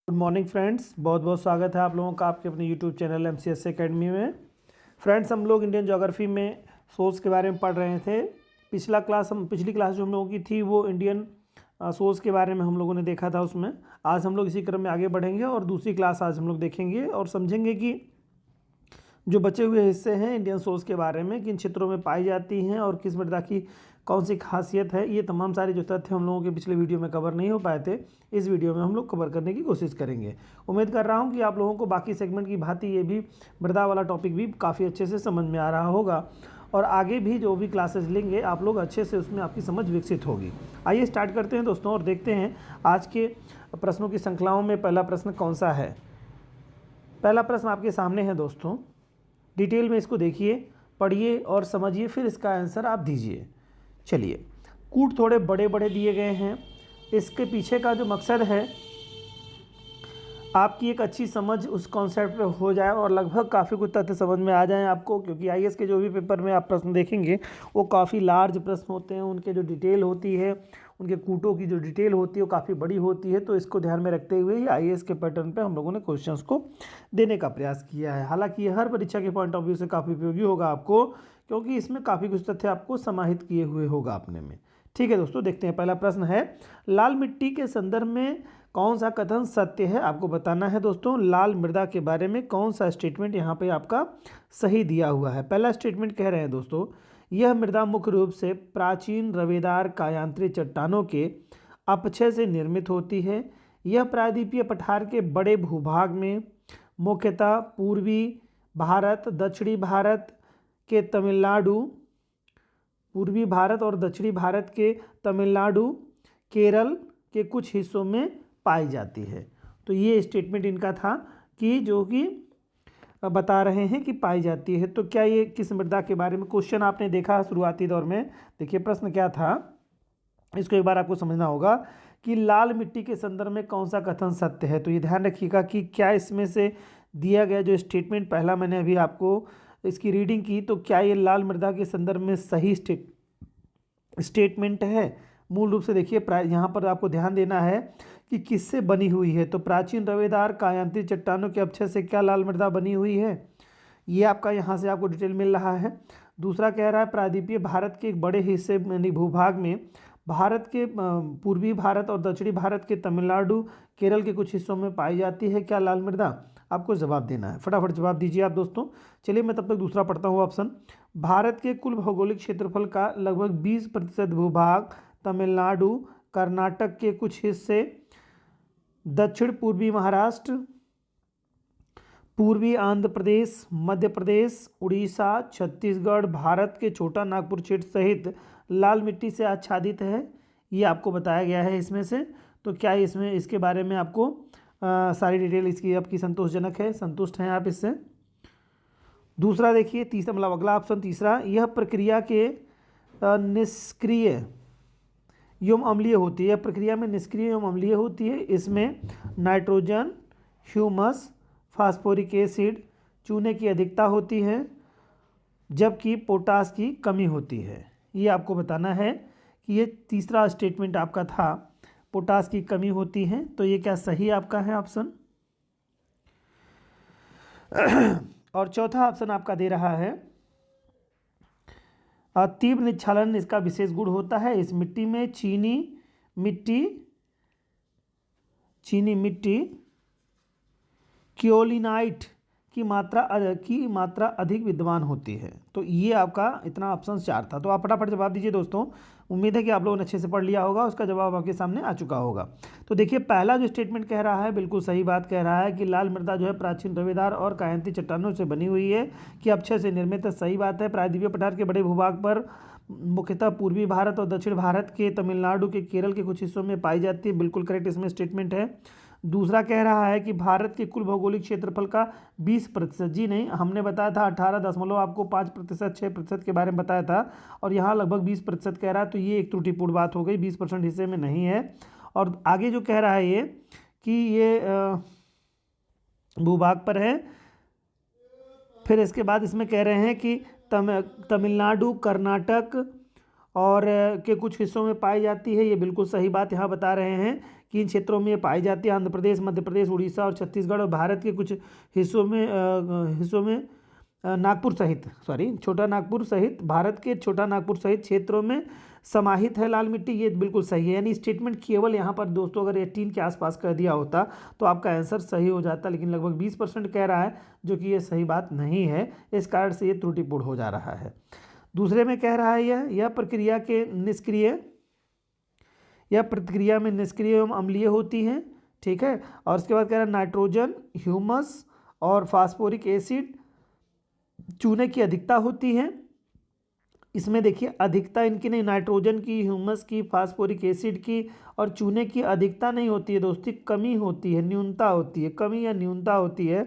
Good morning friends, बहुत बहुत स्वागत है आप लोगों का आपके अपने यूट्यूब चैनल MCS एकेडमी में। फ्रेंड्स, हम लोग इंडियन ज्योग्राफी में सोर्स के बारे में पढ़ रहे थे। पिछली क्लास जो हम लोगों की थी वो इंडियन सोर्स के बारे में हम लोगों ने देखा था। उसमें आज हम लोग इसी क्रम में आगे बढ़ेंगे और दूसरी क्लास आज हम लोग देखेंगे और समझेंगे कि जो बचे हुए हिस्से हैं इंडियन सोर्स के बारे में, किन क्षेत्रों में पाई जाती हैं और किस मृदा की कौन सी खासियत है। ये तमाम सारे जो तथ्य हम लोगों के पिछले वीडियो में कवर नहीं हो पाए थे, इस वीडियो में हम लोग कवर करने की कोशिश करेंगे। उम्मीद कर रहा हूँ कि आप लोगों को बाकी सेगमेंट की भांति ये भी मृदा वाला टॉपिक भी काफ़ी अच्छे से समझ में आ रहा होगा और आगे भी जो भी क्लासेस लेंगे आप लोग अच्छे से उसमें आपकी समझ विकसित होगी। आइए स्टार्ट करते हैं दोस्तों और देखते हैं आज के प्रश्नों की श्रृंखलाओं में पहला प्रश्न कौन सा है। पहला प्रश्न आपके सामने है दोस्तों, डिटेल में इसको देखिए, पढ़िए और समझिए, फिर इसका आंसर आप दीजिए। चलिए, कूट थोड़े बड़े बड़े दिए गए हैं। इसके पीछे का जो मकसद है आपकी एक अच्छी समझ उस कॉन्सेप्ट पे हो जाए और लगभग काफ़ी कुछ तथ्य समझ में आ जाएं आपको, क्योंकि आईएएस के जो भी पेपर में आप प्रश्न देखेंगे वो काफ़ी लार्ज प्रश्न होते हैं। उनके जो डिटेल होती है, उनके कूटों की जो डिटेल होती है वो काफ़ी बड़ी होती है। तो इसको ध्यान में रखते हुए ही आईएएस के पैटर्न पे हम लोगों ने क्वेश्चंस को देने का प्रयास किया है। हालांकि ये हर परीक्षा के पॉइंट ऑफ व्यू से काफ़ी उपयोगी होगा आपको, क्योंकि इसमें काफ़ी कुछ तथ्य आपको समाहित किए हुए होगा अपने में। ठीक है दोस्तों, देखते हैं। पहला प्रश्न है, लाल मिट्टी के संदर्भ में कौन सा कथन सत्य है। आपको बताना है दोस्तों लाल मृदा के बारे में कौन सा स्टेटमेंट यहाँ पे आपका सही दिया हुआ है। पहला स्टेटमेंट कह रहे हैं दोस्तों, यह मृदा मुख्य रूप से प्राचीन रवेदार कायांत्री चट्टानों के अपक्षय से निर्मित होती है। यह प्रायद्वीपीय पठार के बड़े भूभाग में मुख्यतः पूर्वी भारत, दक्षिणी भारत के तमिलनाडु, पूर्वी भारत और दक्षिणी भारत के तमिलनाडु, केरल के कुछ हिस्सों में पाई जाती है। तो ये स्टेटमेंट इनका था कि जो कि बता रहे हैं कि पाई जाती है। तो क्या ये किस मृदा के बारे में क्वेश्चन आपने देखा शुरुआती दौर में? देखिए प्रश्न क्या था, इसको एक बार आपको समझना होगा कि लाल मिट्टी के संदर्भ में कौन सा कथन सत्य है। तो ये ध्यान रखिएगा कि क्या इसमें से दिया गया जो स्टेटमेंट पहला मैंने अभी आपको इसकी रीडिंग की, तो क्या ये लाल मृदा के संदर्भ में सही स्टेटमेंट है। मूल रूप से देखिए यहाँ पर आपको ध्यान देना है कि किससे बनी हुई है। तो प्राचीन रवेदार कायांत्री चट्टानों के अपक्षय से क्या लाल मृदा बनी हुई है, ये आपका यहाँ से आपको डिटेल मिल रहा है। दूसरा कह रहा है प्रायद्वीपीय भारत के एक बड़े हिस्से यानी भूभाग में भारत के पूर्वी भारत और दक्षिणी भारत के तमिलनाडु, केरल के कुछ हिस्सों में पाई जाती है क्या लाल मृदा। आपको जवाब देना है, फटाफट जवाब दीजिए आप दोस्तों। चलिए मैं तब तक दूसरा पढ़ता हूँ ऑप्शन। भारत के कुल भौगोलिक क्षेत्रफल का लगभग 20% भूभाग तमिलनाडु, कर्नाटक के कुछ हिस्से, दक्षिण पूर्वी महाराष्ट्र, पूर्वी आंध्र प्रदेश, मध्य प्रदेश, उड़ीसा, छत्तीसगढ़, भारत के छोटा नागपुर क्षेत्र सहित लाल मिट्टी से आच्छादित है। ये आपको बताया गया है इसमें से। तो क्या इसमें इसके बारे में आपको सारी डिटेल इसकी आपकी संतोषजनक है, संतुष्ट हैं आप इससे? दूसरा देखिए, तीसरा मतलब अगला ऑप्शन तीसरा, यह प्रक्रिया के निष्क्रिय एवं अम्लीय होती है। प्रक्रिया में निष्क्रिय एवं अम्लीय होती है। इसमें नाइट्रोजन, ह्यूमस, फास्फोरिक एसिड, चूने की अधिकता होती है, जबकि पोटास की कमी होती है। ये आपको बताना है कि ये तीसरा स्टेटमेंट आपका था, पोटास की कमी होती है। तो ये क्या सही आपका है ऑप्शन? और चौथा ऑप्शन आपका दे रहा है, तीव्र निच्छालन इसका विशेष गुण होता है। इस मिट्टी में चीनी मिट्टी क्योलिनाइट की मात्रा अधिक विद्यमान होती है। तो ये आपका इतना ऑप्शन 4 था। तो आप फटाफट जवाब दीजिए दोस्तों। उम्मीद है कि आप लोगों ने अच्छे से पढ़ लिया होगा, उसका जवाब आपके सामने आ चुका होगा। तो देखिए पहला जो स्टेटमेंट कह रहा है बिल्कुल सही बात कह रहा है कि लाल मृदा जो है प्राचीन रवेदार और कायांती चट्टानों से बनी हुई है, कि अपक्षय से निर्मित है। सही बात है। प्रायद्वीपीय पठार के बड़े भूभाग पर मुख्यतः पूर्वी भारत और दक्षिण भारत के तमिलनाडु के केरल के कुछ हिस्सों में पाई जाती है, बिल्कुल करेक्ट इसमें स्टेटमेंट है। दूसरा कह रहा है कि भारत के कुल भौगोलिक क्षेत्रफल का 20%, जी नहीं, हमने बताया था 18 आपको 5%, 6% के बारे में बताया था, और यहाँ लगभग 20% कह रहा है। तो ये एक त्रुटिपूर्ण बात हो गई, 20% हिस्से में नहीं है। और आगे जो कह रहा है ये कि ये भूभाग पर है। फिर इसके बाद इसमें कह रहे हैं कि तमिलनाडु, कर्नाटक और के कुछ हिस्सों में पाई जाती है, ये बिल्कुल सही बात यहाँ बता रहे हैं कि इन क्षेत्रों में ये पाई जाती है। आंध्र प्रदेश, मध्य प्रदेश, उड़ीसा और छत्तीसगढ़ और भारत के कुछ हिस्सों में नागपुर सहित, छोटा नागपुर सहित, भारत के छोटा नागपुर सहित क्षेत्रों में समाहित है लाल मिट्टी, ये बिल्कुल सही है। यानी स्टेटमेंट केवल यहाँ पर दोस्तों अगर 18 के आसपास कर दिया होता तो आपका आंसर सही हो जाता, लेकिन लगभग 20% कह रहा है, जो कि ये सही बात नहीं है। इस कारण से ये त्रुटिपूर्ण हो जा रहा है। दूसरे में कह रहा है यह प्रतिक्रिया में निष्क्रिय एवं अम्लीय होती है, ठीक है। और उसके बाद कह रहा है नाइट्रोजन, ह्यूमस और फास्फोरिक एसिड चूने की अधिकता होती है। इसमें देखिए अधिकता इनकी नहीं, नाइट्रोजन की, ह्यूमस की, फास्फोरिक एसिड की और चूने की अधिकता नहीं होती है दोस्तों, कमी होती है, न्यूनता होती है, कमी या न्यूनता होती है।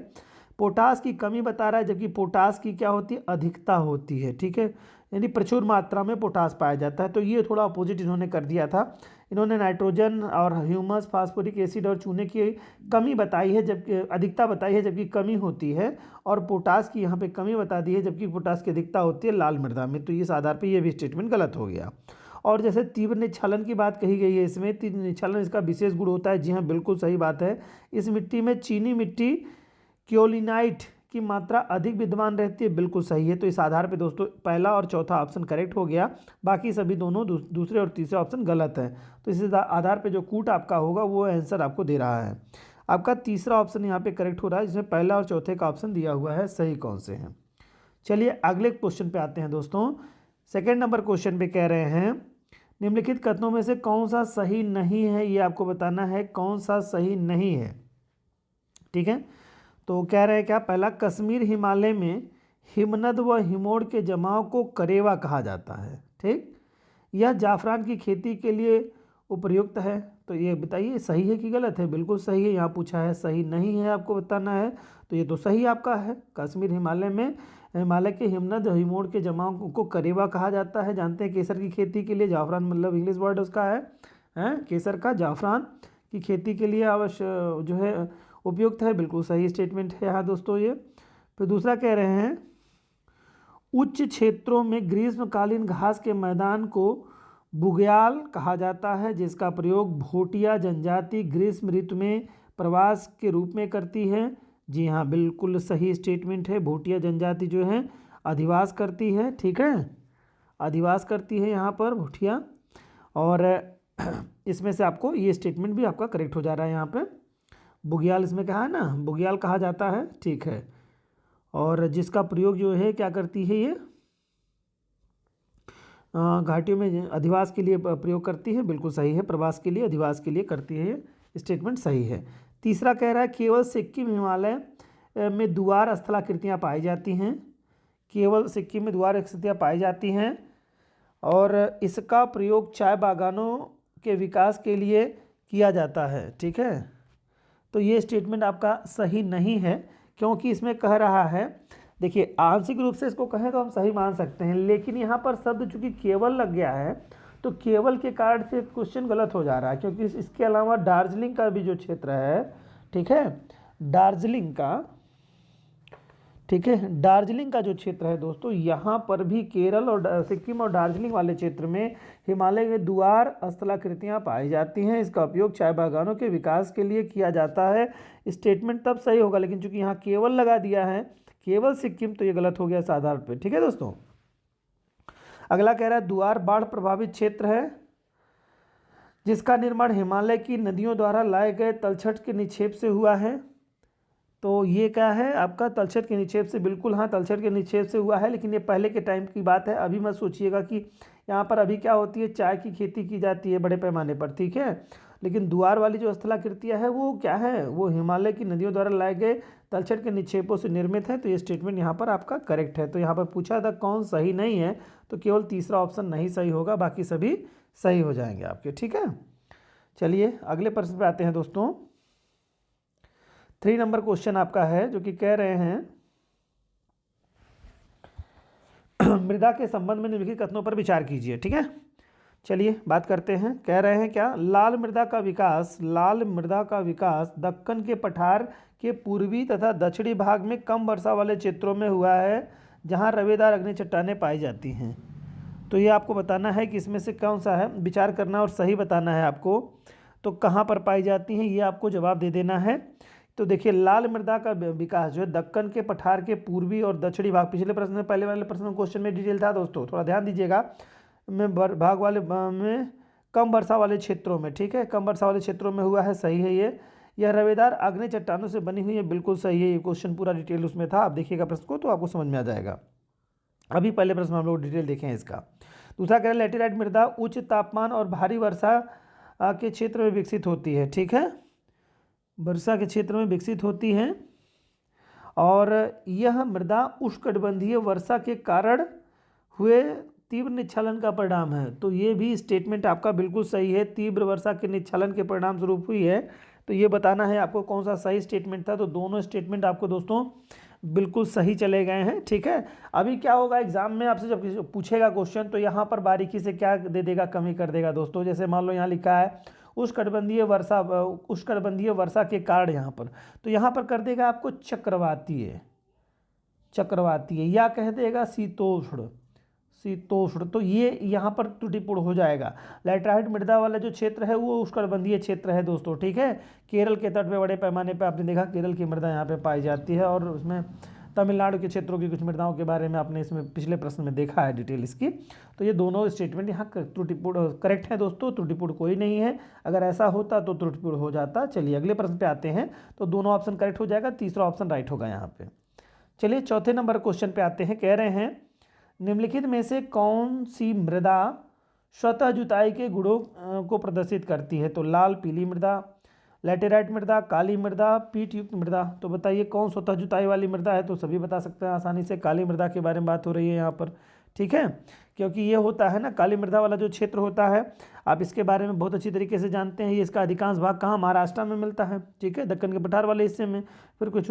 पोटास की कमी बता रहा है, जबकि पोटास की क्या होती है, अधिकता होती है, ठीक है। यानी प्रचुर मात्रा में पोटास पाया जाता है। तो ये थोड़ा अपोजिट इन्होंने कर दिया था। इन्होंने नाइट्रोजन और ह्यूमस, फास्फोरिक एसिड और चूने की कमी बताई है, जबकि अधिकता बताई है, जबकि कमी होती है। और पोटास की यहाँ पे कमी बता दी है, जबकि पोटास की अधिकता होती है लाल मृदा में। तो इस आधार पर यह भी स्टेटमेंट गलत हो गया। और जैसे तीव्र निच्छालन की बात कही गई है, इसमें तीव्र निच्छालन इसका विशेष गुण होता है। जी हाँ, बिल्कुल सही बात है। इस मिट्टी में चीनी मिट्टी क्योलिनाइट की मात्रा अधिक विद्यमान रहती है, बिल्कुल सही है। तो इस आधार पे दोस्तों पहला और चौथा ऑप्शन करेक्ट हो गया, बाकी सभी दोनों दूसरे और तीसरे ऑप्शन गलत है। तो इस आधार पे जो कूट आपका होगा वो आंसर आपको दे रहा है। आपका तीसरा ऑप्शन यहाँ पे करेक्ट हो रहा है, जिसमें पहला और चौथे का ऑप्शन दिया हुआ है, सही कौन से हैं। चलिए अगले क्वेश्चन पे आते हैं दोस्तों। सेकेंड नंबर क्वेश्चन पे कह रहे हैं निम्नलिखित कथनों में से कौन सा सही नहीं है, ये आपको बताना है कौन सा सही नहीं है, ठीक है। तो कह रहे हैं क्या, पहला, कश्मीर हिमालय में हिमनद व हिमोड़ के जमाव को करेवा कहा जाता है, ठीक। यह जाफरान की खेती के लिए उपयुक्त है। तो ये बताइए सही है कि गलत है। बिल्कुल सही है, यहाँ पूछा है सही नहीं है, आपको बताना है। तो ये तो सही आपका है। कश्मीर हिमालय में हिमालय के हिमनद हिमोड़ के जमाव को करेवा कहा जाता है। जानते हैं केसर की खेती के लिए, जाफरान मतलब इंग्लिश वर्ड उसका है केसर का, जाफरान की खेती के लिए अवश्य जो है उपयुक्त है। बिल्कुल सही स्टेटमेंट है यहाँ दोस्तों ये। फिर दूसरा कह रहे हैं उच्च क्षेत्रों में ग्रीष्मकालीन घास के मैदान को बुग्याल कहा जाता है, जिसका प्रयोग भोटिया जनजाति ग्रीष्म ऋतु में प्रवास के रूप में करती है। जी हाँ, बिल्कुल सही स्टेटमेंट है। भोटिया जनजाति जो है अधिवास करती है, ठीक है, अधिवास करती है यहाँ पर भोटिया। और इसमें से आपको ये स्टेटमेंट भी आपका करेक्ट हो जा रहा है। यहाँ पे बुग्याल इसमें कहा है ना, बुग्याल कहा जाता है, ठीक है। और जिसका प्रयोग जो है क्या करती है, ये घाटियों में अधिवास के लिए प्रयोग करती है। बिल्कुल सही है, प्रवास के लिए, अधिवास के लिए करती है, स्टेटमेंट सही है। तीसरा कह रहा है केवल सिक्किम हिमालय में द्वार स्थलाकृतियाँ पाई जाती हैं, केवल सिक्किम में द्वार स्थितियाँ पाई जाती हैं। और इसका प्रयोग चाय बागानों के विकास के लिए किया जाता है, ठीक है। तो ये स्टेटमेंट आपका सही नहीं है, क्योंकि इसमें कह रहा है, देखिए आंशिक रूप से इसको कहें तो हम सही मान सकते हैं, लेकिन यहाँ पर शब्द चूंकि केवल लग गया है तो केवल के कारण से क्वेश्चन गलत हो जा रहा है। क्योंकि इसके अलावा दार्जिलिंग का भी जो क्षेत्र है, ठीक है, दार्जिलिंग का, ठीक है, दार्जिलिंग का जो क्षेत्र है दोस्तों, यहाँ पर भी केरल और सिक्किम और दार्जिलिंग वाले क्षेत्र में हिमालय के द्वार स्थलाकृतियाँ पाई जाती हैं। इसका उपयोग चाय बागानों के विकास के लिए किया जाता है। स्टेटमेंट तब सही होगा, लेकिन चूंकि यहाँ केवल लगा दिया है, केवल सिक्किम, तो ये गलत हो गया इस आधार पर, ठीक है दोस्तों। अगला कह रहा है द्वार बाढ़ प्रभावित क्षेत्र है जिसका निर्माण हिमालय की नदियों द्वारा लाए गए तलछट के निक्षेप से हुआ है। तो ये क्या है आपका, तलछट के निक्षेप से, बिल्कुल हाँ, तलछट के निक्षेप से हुआ है, लेकिन ये पहले के टाइम की बात है। अभी मत सोचिएगा कि यहाँ पर अभी क्या होती है, चाय की खेती की जाती है बड़े पैमाने पर, ठीक है। लेकिन द्वार वाली जो स्थलाकृतियाँ है वो क्या है, वो हिमालय की नदियों द्वारा लाए गए तलछट के निक्षेपों से निर्मित है। तो ये स्टेटमेंट यहाँ पर आपका करेक्ट है। तो यहाँ पर पूछा था कौन सही नहीं है, तो केवल तीसरा ऑप्शन नहीं सही होगा, बाकी सभी सही हो जाएंगे आपके, ठीक है। चलिए अगले प्रश्न पे आते हैं दोस्तों। 3 नंबर क्वेश्चन आपका है, जो कि कह रहे हैं मृदा के संबंध में निम्नलिखित कथनों पर विचार कीजिए, ठीक है। चलिए बात करते हैं। कह रहे हैं क्या, लाल मृदा का विकास दक्कन के पठार के पूर्वी तथा दक्षिणी भाग में कम वर्षा वाले क्षेत्रों में हुआ है, जहां रवेदार अग्नि चट्टानें पाई जाती हैं। तो ये आपको बताना है कि इसमें से कौन सा है, विचार करना और सही बताना है आपको। तो कहाँ पर पाई जाती हैं ये आपको जवाब दे देना है। तो देखिए लाल मृदा का विकास जो है दक्कन के पठार के पूर्वी और दक्षिणी भाग, पिछले प्रश्न में पहले वाले प्रश्न में क्वेश्चन में डिटेल था दोस्तों, थोड़ा ध्यान दीजिएगा, में भाग वाले में कम वर्षा वाले क्षेत्रों में, ठीक है, कम वर्षा वाले क्षेत्रों में हुआ है, सही है ये। यह रवेदार आग्नेय चट्टानों से बनी हुई है, बिल्कुल सही है, ये क्वेश्चन पूरा डिटेल उसमें था, आप देखिएगा प्रश्न को तो आपको समझ में आ जाएगा। अभी पहले प्रश्न में हम लोग डिटेल देखें इसका। दूसरा कह रहे हैं लैटेराइट मृदा उच्च तापमान और भारी वर्षा के क्षेत्र में विकसित होती है, ठीक है, वर्षा के क्षेत्र में विकसित होती है, और यह मृदा उष्णकटिबंधीय वर्षा के कारण हुए तीव्र निच्छालन का परिणाम है। तो ये भी स्टेटमेंट आपका बिल्कुल सही है, तीव्र वर्षा के निच्छालन के परिणाम स्वरूप हुई है। तो ये बताना है आपको कौन सा सही स्टेटमेंट था। तो दोनों स्टेटमेंट आपको दोस्तों बिल्कुल सही चले गए हैं, ठीक है। अभी क्या होगा एग्जाम में आपसे जब पूछेगा क्वेश्चन तो यहाँ पर बारीकी से क्या दे देगा, कमी कर देगा दोस्तों। जैसे मान लो यहाँ लिखा है उष्णकटिबंधीय वर्षा के कारण, यहाँ पर तो यहाँ पर कर देगा आपको चक्रवातीय या कह देगा शीतोष्ण, तो ये यहाँ पर त्रुटिपूर्ण हो जाएगा। लैटेराइट मृदा वाला जो क्षेत्र है वो उष्णकटिबंधीय क्षेत्र है दोस्तों, ठीक है। केरल के तट पे बड़े पैमाने पे आपने देखा केरल की मृदा यहाँ पे पाई जाती है, और उसमें तमिलनाडु के क्षेत्रों की कुछ मृदाओं के बारे में आपने इसमें पिछले प्रश्न में देखा है डिटेल इसकी। तो ये दोनों स्टेटमेंट यहाँ त्रुटिपूर्ण करेक्ट है दोस्तों, त्रुटिपूर्ण कोई नहीं है। अगर ऐसा होता तो त्रुटिपूर्ण हो जाता। चलिए अगले प्रश्न पे आते हैं। तो दोनों ऑप्शन करेक्ट हो जाएगा, तीसरा ऑप्शन राइट होगा यहाँ पे। चलिए चौथे नंबर क्वेश्चन पे आते हैं। कह रहे हैं निम्नलिखित में से कौन सी मृदा स्वतः जुताई के गुणों को प्रदर्शित करती है। तो लाल पीली मृदा, लैटेराइट मृदा, काली मृदा, पीट युक्त मृदा। तो बताइए कौन स्वतः जुताई वाली मृदा है। तो सभी बता सकते हैं आसानी से, काली मृदा के बारे में बात हो रही है यहाँ पर, ठीक है, क्योंकि ये होता है ना काली मृदा वाला जो क्षेत्र होता है, आप इसके बारे में बहुत अच्छी तरीके से जानते हैं। ये इसका अधिकांश भाग कहाँ, महाराष्ट्र में मिलता है, ठीक है, दक्कन के पठार वाले हिस्से में, फिर कुछ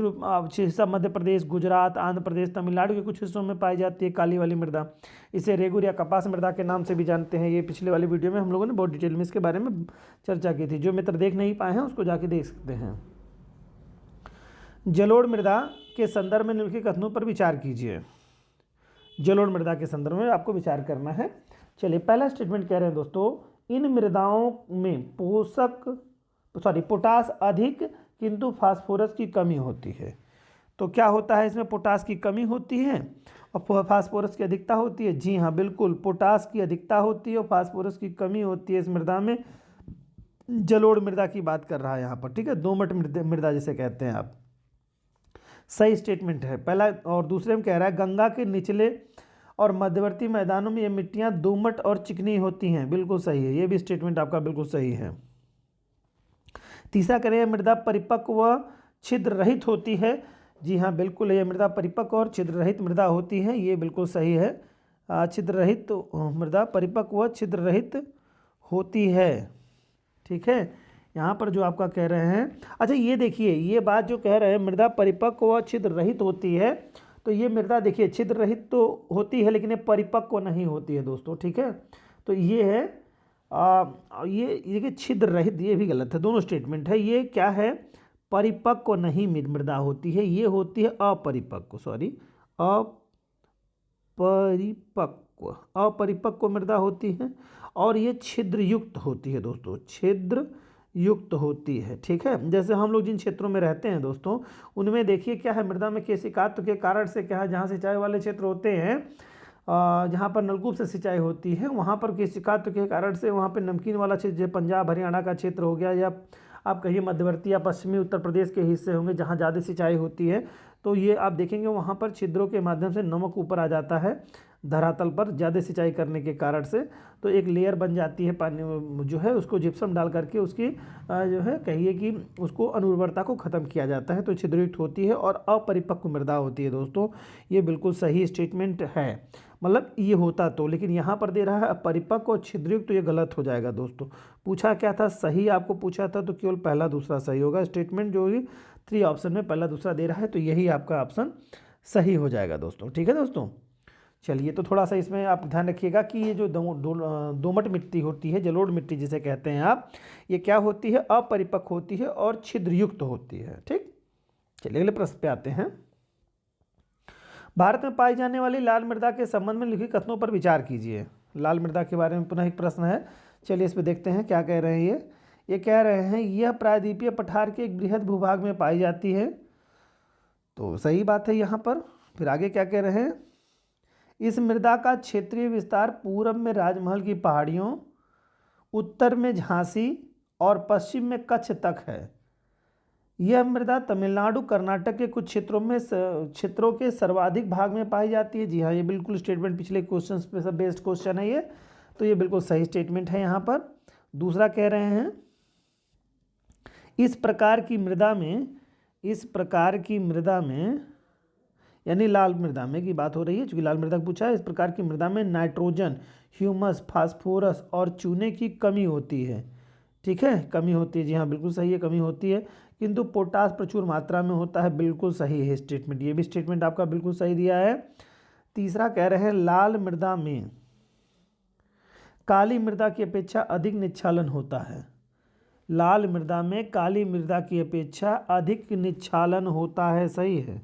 हिस्सा मध्य प्रदेश, गुजरात, आंध्र प्रदेश, तमिलनाडु के कुछ हिस्सों में पाई जाती है काली वाली मृदा। इसे रेगुर या कपास मृदा के नाम से भी जानते हैं। ये पिछले वाली वीडियो में हम लोगों ने बहुत डिटेल में इसके बारे में चर्चा की थी, जो मित्र देख नहीं पाए हैं उसको जाके देख सकते हैं। जलोढ़ मृदा के संदर्भ में निम्नलिखित कथनों पर विचार कीजिए। जलोढ़ मृदा के संदर्भ में आपको विचार करना है। चलिए पहला स्टेटमेंट कह रहे हैं दोस्तों, इन मृदाओं में पोटास अधिक किंतु फास्फोरस की कमी होती है। तो क्या होता है इसमें, पोटास की कमी होती है और फास्फोरस की अधिकता होती है। जी हाँ बिल्कुल, पोटास की अधिकता होती है और फास्फोरस की कमी होती है इस मृदा में। जलोढ़ मृदा की बात कर रहा है यहाँ पर, ठीक है, दोमट मृदा जिसे कहते हैं आप। सही स्टेटमेंट है पहला। और दूसरे में कह रहा है गंगा के निचले और मध्यवर्ती मैदानों में ये मिट्टियां दोमट और चिकनी होती हैं, बिल्कुल सही है, ये भी स्टेटमेंट आपका बिल्कुल सही है। तीसरा कह रहे हैं मृदा परिपक्व व छिद्र रहित होती है। जी हाँ बिल्कुल, ये मृदा परिपक्व और छिद्र रहित मृदा होती है, ये बिल्कुल सही है। छिद्र रहित मृदा परिपक्व व छिद्र रहित होती है, ठीक है। यहाँ पर जो आपका कह रहे हैं, अच्छा ये देखिए ये बात जो कह रहे हैं मृदा परिपक्व व छिद्र रहित होती है, तो ये मृदा देखिए छिद्र रहित तो होती है लेकिन ये परिपक्व नहीं होती है दोस्तों, ठीक है। तो ये है ये देखिए छिद्र रहित, ये भी गलत है, दोनों स्टेटमेंट है। ये क्या है, परिपक्व नहीं मृदा होती है, ये होती है अपरिपक्व, अपरिपक्व मृदा होती है, और ये छिद्र युक्त होती है दोस्तों, छिद्र युक्त होती है, ठीक है। जैसे हम लोग जिन क्षेत्रों में रहते हैं दोस्तों, उनमें देखिए क्या है, मृदा में केशिकात्व के कारण से क्या है, जहाँ सिंचाई वाले क्षेत्र होते हैं, जहाँ पर नलकूप से सिंचाई होती है, वहाँ पर केशिकात्व के कारण से वहाँ पर नमकीन वाला क्षेत्र, जैसे पंजाब हरियाणा का क्षेत्र हो गया, या आप कहिए मध्यवर्ती या पश्चिमी उत्तर प्रदेश के हिस्से होंगे जहाँ ज़्यादा सिंचाई होती है, तो ये आप देखेंगे वहाँ पर छिद्रों के माध्यम से नमक ऊपर आ जाता है धरातल पर, ज़्यादा सिंचाई करने के कारण से, तो एक लेयर बन जाती है पानी जो है, उसको जिप्सम डाल करके उसकी जो है कहिए कि उसको अनुर्वरता को ख़त्म किया जाता है, तो छिद्रयुक्त होती है और अपरिपक्व मृदा होती है दोस्तों। ये बिल्कुल सही स्टेटमेंट है, मतलब ये होता तो, लेकिन यहाँ पर दे रहा है अपरिपक्व और छिद्रयुक्त, तो ये गलत हो जाएगा दोस्तों। पूछा क्या था, सही आपको पूछा था, तो केवल पहला दूसरा सही होगा। स्टेटमेंट जो भी 3 ऑप्शन में पहला दूसरा दे रहा है, तो यही आपका ऑप्शन सही हो जाएगा दोस्तों, ठीक है दोस्तों। चलिए तो थोड़ा सा इसमें आप ध्यान रखिएगा कि ये जो दोमट मिट्टी होती है, जलोढ़ मिट्टी जिसे कहते हैं आप, ये क्या होती है, अपरिपक्व होती है और छिद्रयुक्त होती है, ठीक। चलिए अगले प्रश्न पे आते हैं। भारत में पाई जाने वाली लाल मृदा के संबंध में लिखित कथनों पर विचार कीजिए। लाल मृदा के बारे में पुनः एक प्रश्न है, चलिए इस पे देखते हैं क्या कह रहे हैं। ये कह रहे हैं यह प्रायद्वीपीय पठार के एक बृहद भूभाग में पाई जाती है, तो सही बात है यहाँ पर। फिर आगे क्या कह रहे हैं, इस मृदा का क्षेत्रीय विस्तार पूर्व में राजमहल की पहाड़ियों, उत्तर में झांसी और पश्चिम में कच्छ तक है। यह मृदा तमिलनाडु कर्नाटक के कुछ क्षेत्रों के सर्वाधिक भाग में पाई जाती है। जी हाँ, ये बिल्कुल स्टेटमेंट पिछले क्वेश्चन पे सब बेस्ड क्वेश्चन है ये, तो ये बिल्कुल सही स्टेटमेंट है यहाँ पर। दूसरा कह रहे हैं इस प्रकार की मृदा में यानी लाल मृदा में की बात हो रही है, चूंकि लाल मृदा पूछा है, इस प्रकार की मृदा में नाइट्रोजन, ह्यूमस, फास्फोरस और चूने की कमी होती है। ठीक है, कमी होती है, जी हाँ बिल्कुल सही है, कमी होती है, किंतु पोटास प्रचुर मात्रा में होता है। बिल्कुल सही है स्टेटमेंट, ये भी स्टेटमेंट आपका बिल्कुल सही दिया है। तीसरा कह रहे हैं लाल मृदा में काली मृदा की अपेक्षा अधिक निच्छालन होता है। लाल मृदा में काली मृदा की अपेक्षा अधिक निच्छालन होता है, सही है,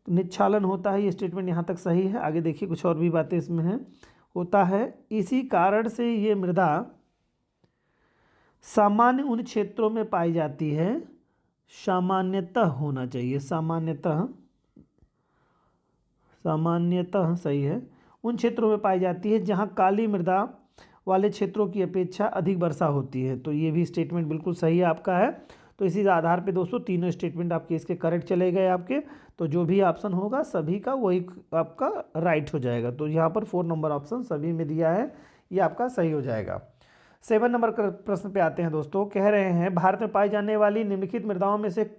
निच्छालन होता है, ये स्टेटमेंट यहाँ तक सही है। आगे देखिए कुछ और भी बातें इसमें हैं, होता है इसी कारण से ये मृदा सामान्य उन क्षेत्रों में पाई जाती है, सामान्यतः होना चाहिए, सामान्यतः सही है, उन क्षेत्रों में पाई जाती है जहां काली मृदा वाले क्षेत्रों की अपेक्षा अधिक वर्षा होती है। तो ये भी स्टेटमेंट बिल्कुल सही है आपका है। तो इसी आधार पे दोस्तों तीनों स्टेटमेंट आपके इसके करेक्ट चले गए आपके, तो जो भी ऑप्शन होगा सभी का वही आपका राइट हो जाएगा। तो यहाँ पर 4 नंबर ऑप्शन सभी में दिया है, ये आपका सही हो जाएगा। 7 नंबर प्रश्न पे आते हैं दोस्तों। कह रहे हैं भारत में पाई जाने वाली निम्नलिखित मृदाओं में से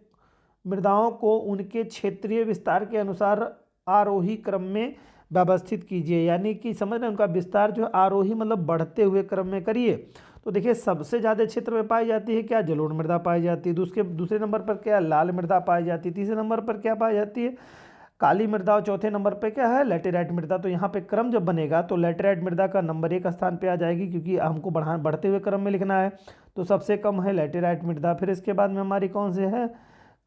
मृदाओं को उनके क्षेत्रीय विस्तार के अनुसार आरोही क्रम में व्यवस्थित कीजिए, यानी कि समझ रहे हैं उनका विस्तार जो है आरोही मतलब बढ़ते हुए क्रम में करिए। तो देखिए सबसे ज़्यादा क्षेत्र में पाई जाती है क्या, जलोढ़ मृदा पाई जाती है। दूसरे नंबर पर क्या, लाल मृदा पाई जाती है। तीसरे नंबर पर क्या पाई जाती है, काली मृदा। और चौथे नंबर पे क्या है, लैटेराइट मृदा। तो यहाँ पे क्रम जब बनेगा तो लैटेराइट मृदा का नंबर 1 स्थान पे आ जाएगी, क्योंकि हमको बढ़ते हुए क्रम में लिखना है। तो सबसे कम है लैटेराइट मृदा, फिर इसके बाद में हमारी कौन से है,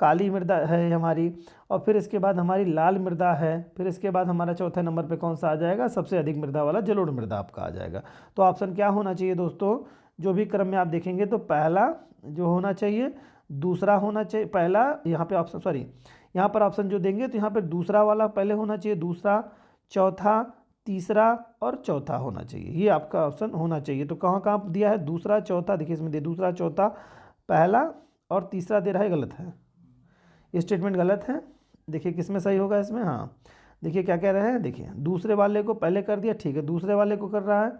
काली मृदा है हमारी, और फिर इसके बाद हमारी लाल मृदा है, फिर इसके बाद हमारा चौथे नंबर पे कौन सा आ जाएगा, सबसे अधिक मृदा वाला जलोढ़ मृदा आपका आ जाएगा। तो ऑप्शन क्या होना चाहिए दोस्तों, जो भी क्रम में आप देखेंगे तो पहला जो होना चाहिए, दूसरा होना चाहिए, पहला यहाँ पे ऑप्शन सॉरी यहाँ पर ऑप्शन जो देंगे तो यहाँ पे दूसरा वाला पहले होना चाहिए, दूसरा, चौथा, तीसरा और चौथा होना चाहिए, ये आपका ऑप्शन होना चाहिए। तो कहाँ कहाँ दिया है, दूसरा चौथा, देखिए इसमें दे दूसरा चौथा, पहला और तीसरा दे रहा है, गलत है, ये स्टेटमेंट गलत है। देखिए किस में सही होगा इसमें, हाँ देखिए क्या कह रहे हैं, देखिए दूसरे वाले को पहले कर दिया, ठीक है, दूसरे वाले को कर रहा है,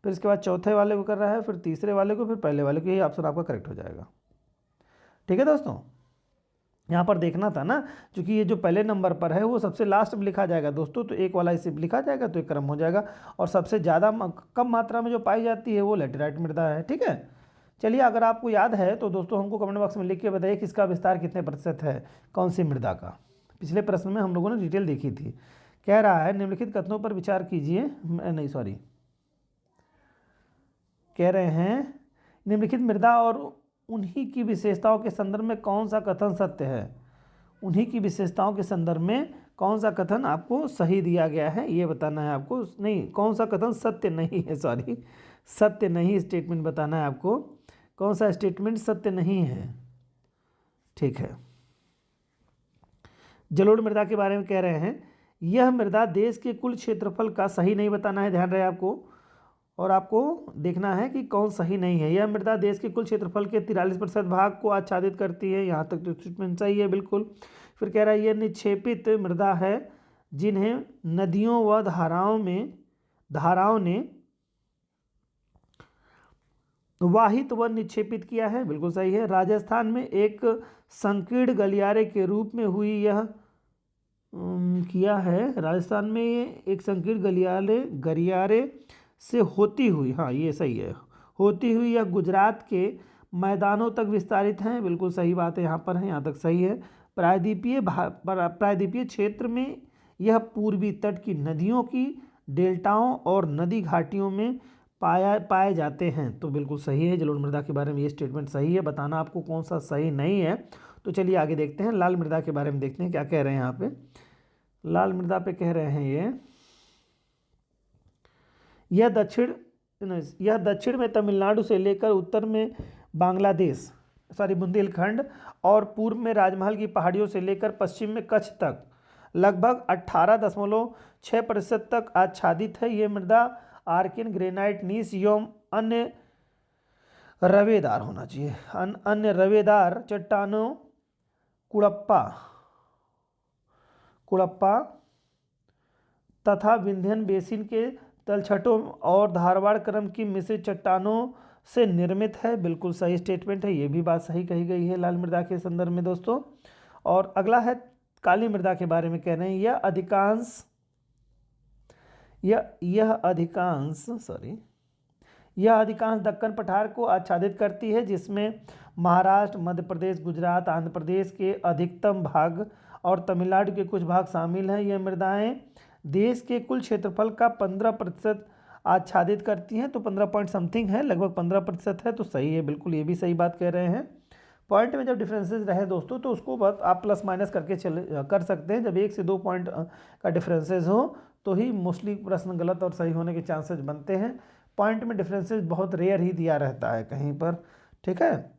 फिर इसके बाद चौथे वाले को कर रहा है, फिर तीसरे वाले को, फिर पहले वाले को, यही ऑप्शन आपका करेक्ट हो जाएगा। ठीक है दोस्तों, यहाँ पर देखना था ना, क्योंकि ये जो पहले नंबर पर है वो सबसे लास्ट में लिखा जाएगा दोस्तों, तो एक वाला इसे लिखा जाएगा तो एक क्रम हो जाएगा, और सबसे ज़्यादा कम मात्रा में जो पाई जाती है वो लैटेराइट मृदा है। ठीक है, चलिए अगर आपको याद है तो दोस्तों हमको कमेंट बॉक्स में लिख के बताइए किसका विस्तार कितने प्रतिशत है, कौन सी मृदा का। पिछले प्रश्न में हम लोगों ने डिटेल देखी थी। कह रहा है निम्नलिखित कथनों पर विचार कीजिए, नहीं सॉरी, कह रहे हैं निम्नलिखित मृदा और उन्हीं की विशेषताओं के संदर्भ में कौन सा कथन सत्य है, उन्हीं की विशेषताओं के संदर्भ में कौन सा कथन आपको सही दिया गया है ये बताना है आपको, नहीं कौन सा कथन सत्य नहीं है, सॉरी सत्य नहीं स्टेटमेंट बताना है आपको, कौन सा स्टेटमेंट सत्य नहीं है। ठीक है, जलोढ़ मृदा के बारे में कह रहे हैं यह मृदा देश के कुल क्षेत्रफल का सही नहीं बताना है, ध्यान रहे आपको, और आपको देखना है कि कौन सही नहीं है। यह मृदा देश के कुल क्षेत्रफल के 43% भाग को आच्छादित करती है, यहाँ तक तो स्टेटमेंट सही है बिल्कुल। फिर कह रहा है यह निक्षेपित मृदा है जिन्हें नदियों व धाराओं ने वाहित व निक्षेपित किया है, बिल्कुल सही है। राजस्थान में एक संकीर्ण गलियारे के रूप में हुई यह किया है, राजस्थान में ये एक संकीर्ण गलियारे से होती हुई, हाँ ये सही है, होती हुई यह गुजरात के मैदानों तक विस्तारित हैं, बिल्कुल सही बात है, यहाँ पर है, यहाँ तक सही है। प्रायद्वीपीय क्षेत्र में यह पूर्वी तट की नदियों की डेल्टाओं और नदी घाटियों में पाए जाते हैं, तो बिल्कुल सही है। जलोढ़ मृदा के बारे में ये स्टेटमेंट सही है, बताना आपको कौन सा सही नहीं है। तो चलिए आगे देखते हैं, लाल मृदा के बारे में देखते हैं क्या कह रहे हैं यहाँ पे। लाल मृदा पे कह रहे हैं यह दक्षिण यह दक्षिण में तमिलनाडु से लेकर उत्तर में बांग्लादेश बुंदेलखंड और पूर्व में राजमहल की पहाड़ियों से लेकर पश्चिम में कच्छ तक लगभग 18.6% तक आच्छादित है। ये मृदा आर्किन, ग्रेनाइट, नीस एवं अन्य रवेदार होना चाहिए, अन्य रवेदार चट्टानों, कुड़प्पा तथा विंध्यन बेसिन के तलछटों और धारवाड़ क्रम की मिश्रित चट्टानों से निर्मित है। बिल्कुल सही स्टेटमेंट है, ये भी बात सही कही गई है लाल मृदा के संदर्भ में दोस्तों। और अगला है काली मृदा के बारे में कह रहे हैं। यह अधिकांश दक्कन पठार को आच्छादित करती है, जिसमें महाराष्ट्र, मध्य प्रदेश, गुजरात, आंध्र प्रदेश के अधिकतम भाग और तमिलनाडु के कुछ भाग शामिल हैं। यह मृदाएं देश के कुल क्षेत्रफल का 15% आच्छादित करती हैं, तो 15 पॉइंट समथिंग है, लगभग 15% है, तो सही है बिल्कुल, ये भी सही बात कह रहे हैं। पॉइंट में जब डिफरेंसेस रहे दोस्तों तो उसको बस आप प्लस माइनस करके कर सकते हैं। जब 1 से 2 पॉइंट का डिफरेंसेस हो तो ही मोस्टली प्रश्न गलत और सही होने के चांसेस बनते हैं। पॉइंट में डिफरेंसेस बहुत रेयर ही दिया रहता है कहीं पर, ठीक है।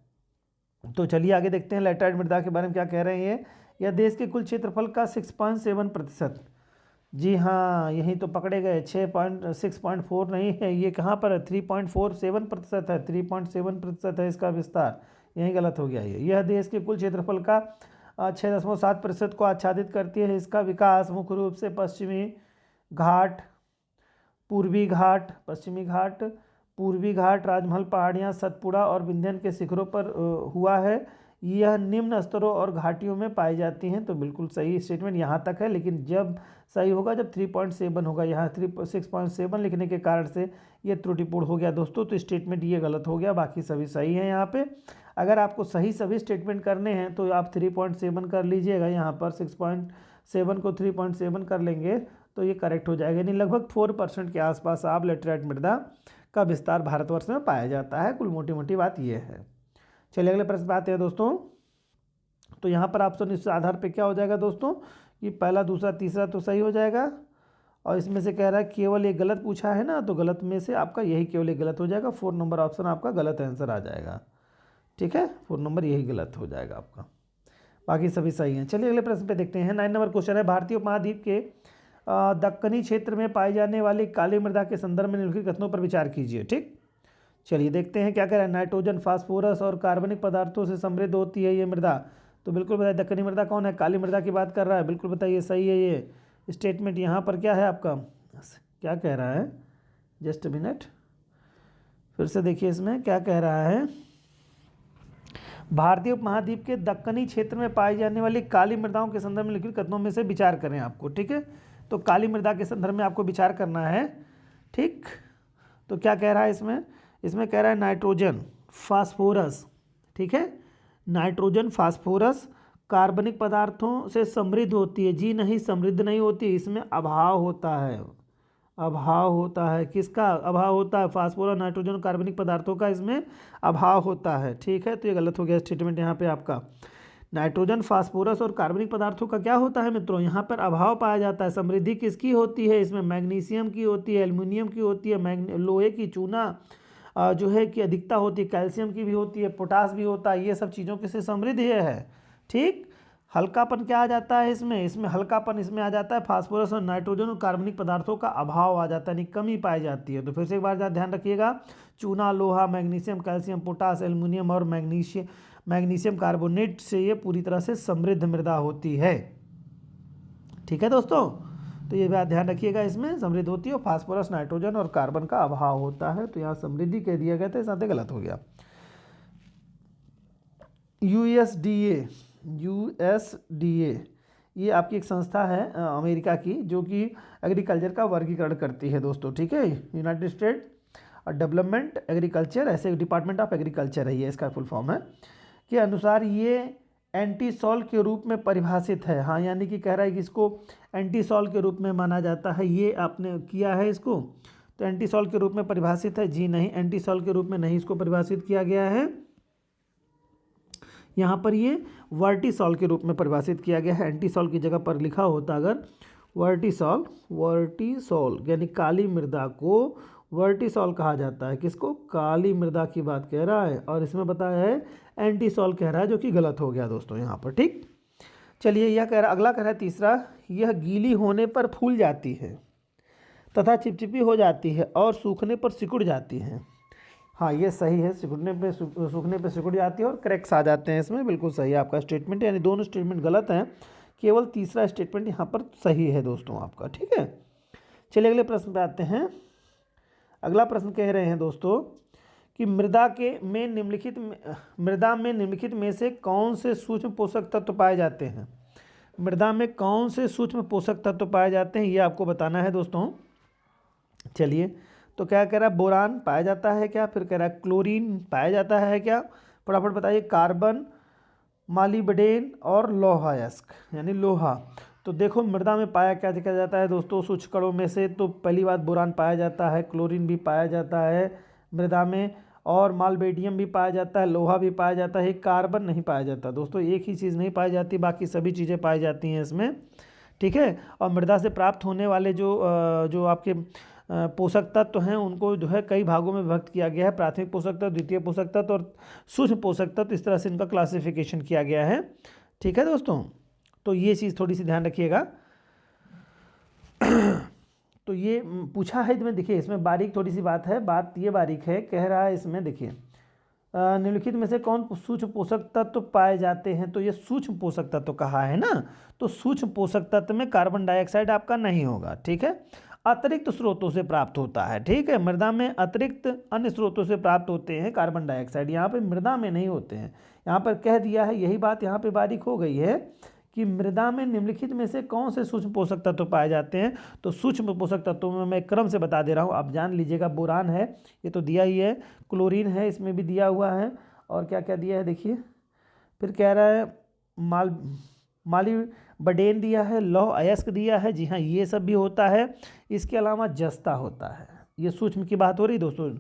तो चलिए आगे देखते हैं लैटेराइट मृदा के बारे में क्या कह रहे हैं। यह देश के कुल क्षेत्रफल का 6.7%, जी हाँ यहीं तो पकड़े गए, 6.4 नहीं है, ये कहाँ पर है, 3.47% है, 3.7% है इसका विस्तार, यहीं गलत हो गया ये। यह देश के कुल क्षेत्रफल का 6.7% को आच्छादित करती है। इसका विकास मुख्य रूप से पश्चिमी घाट, पूर्वी घाट, राजमहल पहाड़ियाँ, सतपुड़ा और विंध्यन के शिखरों पर हुआ है। यह निम्न स्तरों और घाटियों में पाई जाती हैं, तो बिल्कुल सही स्टेटमेंट यहाँ तक है, लेकिन जब सही होगा जब 3.7 होगा, यहाँ 6.7 लिखने के कारण से ये त्रुटिपूर्ण हो गया दोस्तों, तो स्टेटमेंट ये गलत हो गया, बाकी सभी सही हैं यहाँ पे। अगर आपको सही सभी स्टेटमेंट करने हैं तो आप 3.7 कर लीजिएगा, यहाँ पर 6.7 को 3.7 कर लेंगे तो ये करेक्ट हो जाएगा, यानी लगभग 4% के आसपास आप लैटेराइट मृदा का विस्तार भारतवर्ष में पाया जाता है। कुल मोटी मोटी बात ये है। चलिए अगले प्रश्न पे आते हैं दोस्तों। तो यहाँ पर ऑप्शन इस आधार पे क्या हो जाएगा दोस्तों कि पहला, दूसरा, तीसरा तो सही हो जाएगा, और इसमें से कह रहा है केवल एक गलत पूछा है ना, तो गलत में से आपका यही केवल एक गलत हो जाएगा, 4 नंबर ऑप्शन आपका गलत आंसर आ जाएगा, ठीक है, 4 नंबर यही गलत हो जाएगा आपका, बाकी सभी सही हैं। चलिए अगले प्रश्न पे देखते हैं। 9 नंबर क्वेश्चन है, भारतीय उपमहाद्वीप के दक्कनी क्षेत्र में पाई जाने वाली काली मृदा के संदर्भ में निम्नलिखित कथनों पर विचार कीजिए, ठीक। चलिए देखते हैं क्या कह रहा है। नाइट्रोजन, फास्फोरस और कार्बनिक पदार्थों से समृद्ध होती है ये मृदा, तो बिल्कुल बताइए दक्कनी मृदा कौन है, काली मृदा की बात कर रहा है, बिल्कुल बताइए सही है ये स्टेटमेंट। यहाँ पर क्या है आपका, क्या कह रहा है, जस्ट मिनट फिर से देखिए इसमें क्या कह रहा है। भारतीय उपमहाद्वीप के दक्कनी क्षेत्र में पाई जाने वाली काली मृदाओं के संदर्भ में लिखित कथनों में से विचार करें आपको, ठीक है। तो काली मृदा के संदर्भ में आपको विचार करना है, ठीक। तो क्या कह रहा है इसमें कह रहा है नाइट्रोजन, फास्फोरस, ठीक है, नाइट्रोजन, फास्फोरस कार्बनिक पदार्थों से समृद्ध होती है, जी नहीं समृद्ध नहीं होती, इसमें अभाव होता है, अभाव होता है, किसका अभाव होता है, फास्फोरस, नाइट्रोजन, कार्बनिक पदार्थों का इसमें अभाव होता है, ठीक है। तो ये गलत हो गया स्टेटमेंट यहाँ पे आपका। नाइट्रोजन, फास्फोरस और कार्बनिक पदार्थों का क्या होता है मित्रों, यहाँ पर अभाव पाया जाता है। समृद्धि किसकी होती है, इसमें मैग्नीशियम की होती है, एल्युमिनियम की होती है, लोहे की चूना जो है कि अधिकता होती है, कैल्शियम की भी होती है, पोटास भी होता है, ये सब चीज़ों के से समृद्ध है, ठीक। हल्कापन क्या आ जाता है इसमें हल्कापन इसमें आ जाता है, फास्फोरस और नाइट्रोजन और कार्बनिक पदार्थों का अभाव आ जाता है, यानी कमी पाई जाती है। तो फिर से एक बार ध्यान रखिएगा, चूना, लोहा, मैग्नीशियम, कैल्शियम, पोटास, एल्युमिनियम और मैग्नीशियम कार्बोनेट से ये पूरी तरह से समृद्ध मृदा होती है, ठीक है दोस्तों। तो ये बात ध्यान रखिएगा, इसमें समृद्ध होती है और फास्फोरस, नाइट्रोजन और कार्बन का अभाव होता है। तो यहाँ समृद्धि कह दिया गया था, साथ गलत हो गया। यूएसडीए ये आपकी एक संस्था है अमेरिका की, जो कि एग्रीकल्चर का वर्गीकरण करती है दोस्तों, ठीक है। यूनाइटेड स्टेट डेवलपमेंट एग्रीकल्चर, ऐसे डिपार्टमेंट ऑफ एग्रीकल्चर है ये, इसका फुल फॉर्म है, के अनुसार ये एंटीसॉल के रूप में परिभाषित है। हाँ, यानी कि कह रहा है कि इसको एंटीसॉल के रूप में माना जाता है, ये आपने किया है इसको, तो एंटीसॉल के रूप में परिभाषित है, जी नहीं, एंटीसॉल के रूप में नहीं इसको परिभाषित किया गया है, यहाँ पर ये वर्टिसॉल के रूप में परिभाषित किया गया है। एंटीसॉल की जगह पर लिखा होता अगर वर्टिसॉल यानी काली मृदा को वर्टिसॉल कहा जाता है। किसको? काली मृदा की बात कह रहा है, और इसमें बताया है एंटीसॉल कह रहा है, जो कि गलत हो गया दोस्तों यहाँ पर। ठीक, चलिए यह कह रहा, अगला कह रहा है तीसरा, यह गीली होने पर फूल जाती है तथा चिपचिपी हो जाती है और सूखने पर सिकुड़ जाती है। हाँ, ये सही है, सूखने पे सिकुड़ जाती है और क्रैक्स आ जाते हैं इसमें, बिल्कुल सही है आपका स्टेटमेंट, यानी दोनों स्टेटमेंट गलत हैं, केवल तीसरा स्टेटमेंट यहाँ पर सही है दोस्तों आपका। ठीक है, चलिए अगले प्रश्न पे आते हैं। अगला प्रश्न कह रहे हैं दोस्तों कि मृदा में निम्नलिखित में से कौन से सूक्ष्म पोषक तत्व पाए जाते हैं? मृदा में कौन से सूक्ष्म पोषक तत्व पाए जाते हैं, ये आपको बताना है दोस्तों। चलिए, तो क्या कह रहा है? बोरान पाया जाता है क्या? फिर कह रहा है क्लोरीन पाया जाता है क्या? फटाफट बताइए। कार्बन, मालिब्डेन और लोहा अयस्क, यानी लोहा। तो देखो मृदा में पाया क्या देखा जाता है दोस्तों सूक्ष्म कणों में से, तो पहली बात बोरान पाया जाता है, क्लोरीन भी पाया जाता है मृदा में, और मालबेडियम भी पाया जाता है, लोहा भी पाया जाता है, कार्बन नहीं पाया जाता दोस्तों। एक ही चीज़ नहीं पाई जाती, बाकी सभी चीज़ें पाई जाती हैं इसमें। ठीक है, और मृदा से प्राप्त होने वाले जो आपके पोषक तत्व हैं उनको जो है कई भागों में विभक्त किया गया है। प्राथमिक पोषक तत्व, द्वितीय पोषक तत्व और सूक्ष्म पोषक तत्व, इस तरह से इनका क्लासिफिकेशन किया गया है। ठीक है दोस्तों, तो ये चीज़ थोड़ी सी ध्यान रखिएगा। तो ये पूछा है इसमें, देखिए इसमें बारीक थोड़ी सी बात है, बात ये बारीक है, कह रहा है इसमें देखिए निम्नलिखित में से कौन सूक्ष्म पोषक तत्व पाए जाते हैं, तो ये सूक्ष्म पोषक तत्व कहा है ना, तो सूक्ष्म पोषक तत्व में कार्बन डाइऑक्साइड आपका नहीं होगा। ठीक है, अतिरिक्त स्रोतों से प्राप्त होता है। ठीक है, मृदा में अतिरिक्त अन्य स्रोतों से प्राप्त होते हैं कार्बन डाइऑक्साइड, यहाँ पे मृदा में नहीं होते हैं। यहाँ पर कह दिया है, यही बात यहाँ पे बारीक हो गई है कि मृदा में निम्नलिखित में से कौन से सूक्ष्म पोषक तत्व पाए जाते हैं। तो सूक्ष्म पोषक तत्वों में मैं क्रम से बता दे रहा हूँ, आप जान लीजिएगा। बोरान है, ये तो दिया ही है, क्लोरीन है, इसमें भी दिया हुआ है, और क्या क्या दिया है देखिए। फिर कह रहा है मालिब्डेन दिया है, लौह अयस्क दिया है, जी हाँ ये सब भी होता है। इसके अलावा जस्ता होता है, ये सूक्ष्म की बात हो रही दोस्तों,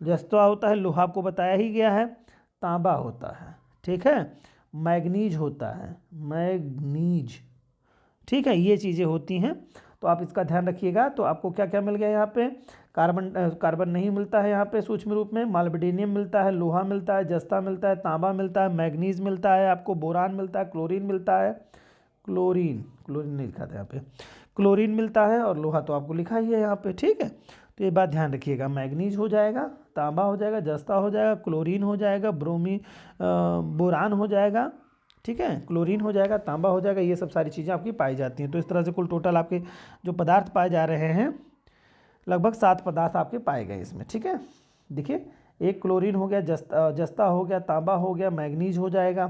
जस्ता होता है, लोहा आपको बताया ही गया है, तांबा होता है, ठीक है, मैग्नीज होता है, मैग्नीज, ठीक है, ये चीज़ें होती हैं। तो आप इसका ध्यान रखिएगा। तो आपको क्या क्या मिल गया यहाँ पे? कार्बन नहीं मिलता है यहाँ पे सूक्ष्म रूप में, मालिब्डेनियम मिलता है, लोहा मिलता है, जस्ता मिलता है, तांबा मिलता है, मैग्नीज मिलता है, आपको बोरान मिलता है, क्लोरीन मिलता है, क्लोरीन नहीं लिखा था यहाँ पे, क्लोरीन मिलता है, और लोहा तो आपको लिखा ही है यहाँ पे। ठीक है, तो ये बात ध्यान रखिएगा, मैग्नीज हो जाएगा, तांबा हो जाएगा, जस्ता हो जाएगा, क्लोरीन हो जाएगा, बोरान हो जाएगा, ठीक है, क्लोरीन हो जाएगा, तांबा हो जाएगा, ये सब सारी चीज़ें आपकी पाई जाती हैं। तो इस तरह से कुल टोटल आपके जो पदार्थ पाए जा रहे हैं, लगभग 7 पदार्थ आपके पाए गए इसमें। ठीक है, देखिए एक क्लोरीन हो गया, जस्ता हो गया, तांबा हो गया, मैग्नीज हो जाएगा,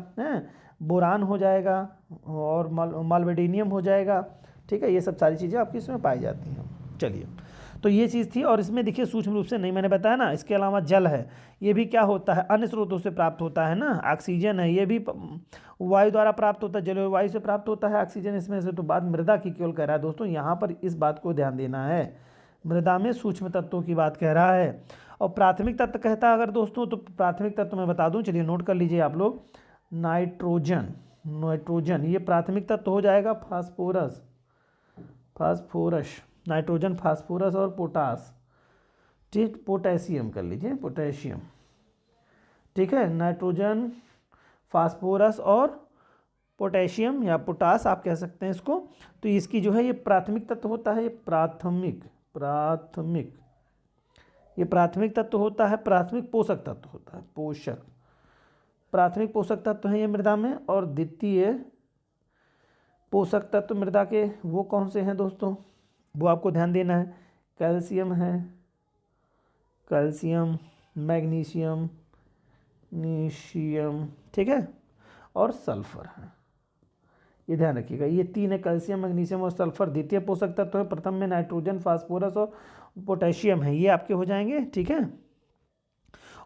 बोरान हो जाएगा, और मालिब्डेनियम हो जाएगा। ठीक है, ये सब सारी चीज़ें आपकी इसमें पाई जाती हैं। चलिए, तो ये चीज़ थी। और इसमें देखिए सूक्ष्म रूप से नहीं, मैंने बताया ना, इसके अलावा जल है, ये भी क्या होता है, अन्य स्रोतों से प्राप्त होता है ना। ऑक्सीजन है, ये भी वायु द्वारा प्राप्त होता है, जलवायु वायु से प्राप्त होता है ऑक्सीजन इसमें से। तो बात मृदा की केवल कह रहा है दोस्तों, यहाँ पर इस बात को ध्यान देना है, मृदा में सूक्ष्म तत्वों की बात कह रहा है। और प्राथमिक तत्व कहता है अगर दोस्तों, तो प्राथमिक तत्व मैं बता दूँ, चलिए नोट कर लीजिए आप लोग। नाइट्रोजन ये प्राथमिक तत्व हो जाएगा, फास्फोरस, नाइट्रोजन, फास्फोरस और पोटास, ठीक, पोटेशियम कर लीजिए, पोटेशियम, ठीक है, नाइट्रोजन, फास्फोरस और पोटेशियम या पोटास आप कह सकते हैं इसको। तो इसकी जो है ये प्राथमिक तत्व होता है, ये प्राथमिक तत्व होता है, प्राथमिक पोषक तत्व होता है, प्राथमिक पोषक तत्व है ये मृदा में। और द्वितीय पोषक तत्व मृदा के वो कौन से हैं दोस्तों, वो आपको ध्यान देना है। कैल्शियम है, कैल्शियम, मैग्नीशियम, ठीक है, और सल्फर है, ये ध्यान रखिएगा। ये 3 है, कैल्शियम, मैग्नीशियम और सल्फर द्वितीय पोषक तत्व है। प्रथम में नाइट्रोजन, फास्फोरस और पोटेशियम है, ये आपके हो जाएंगे। ठीक है,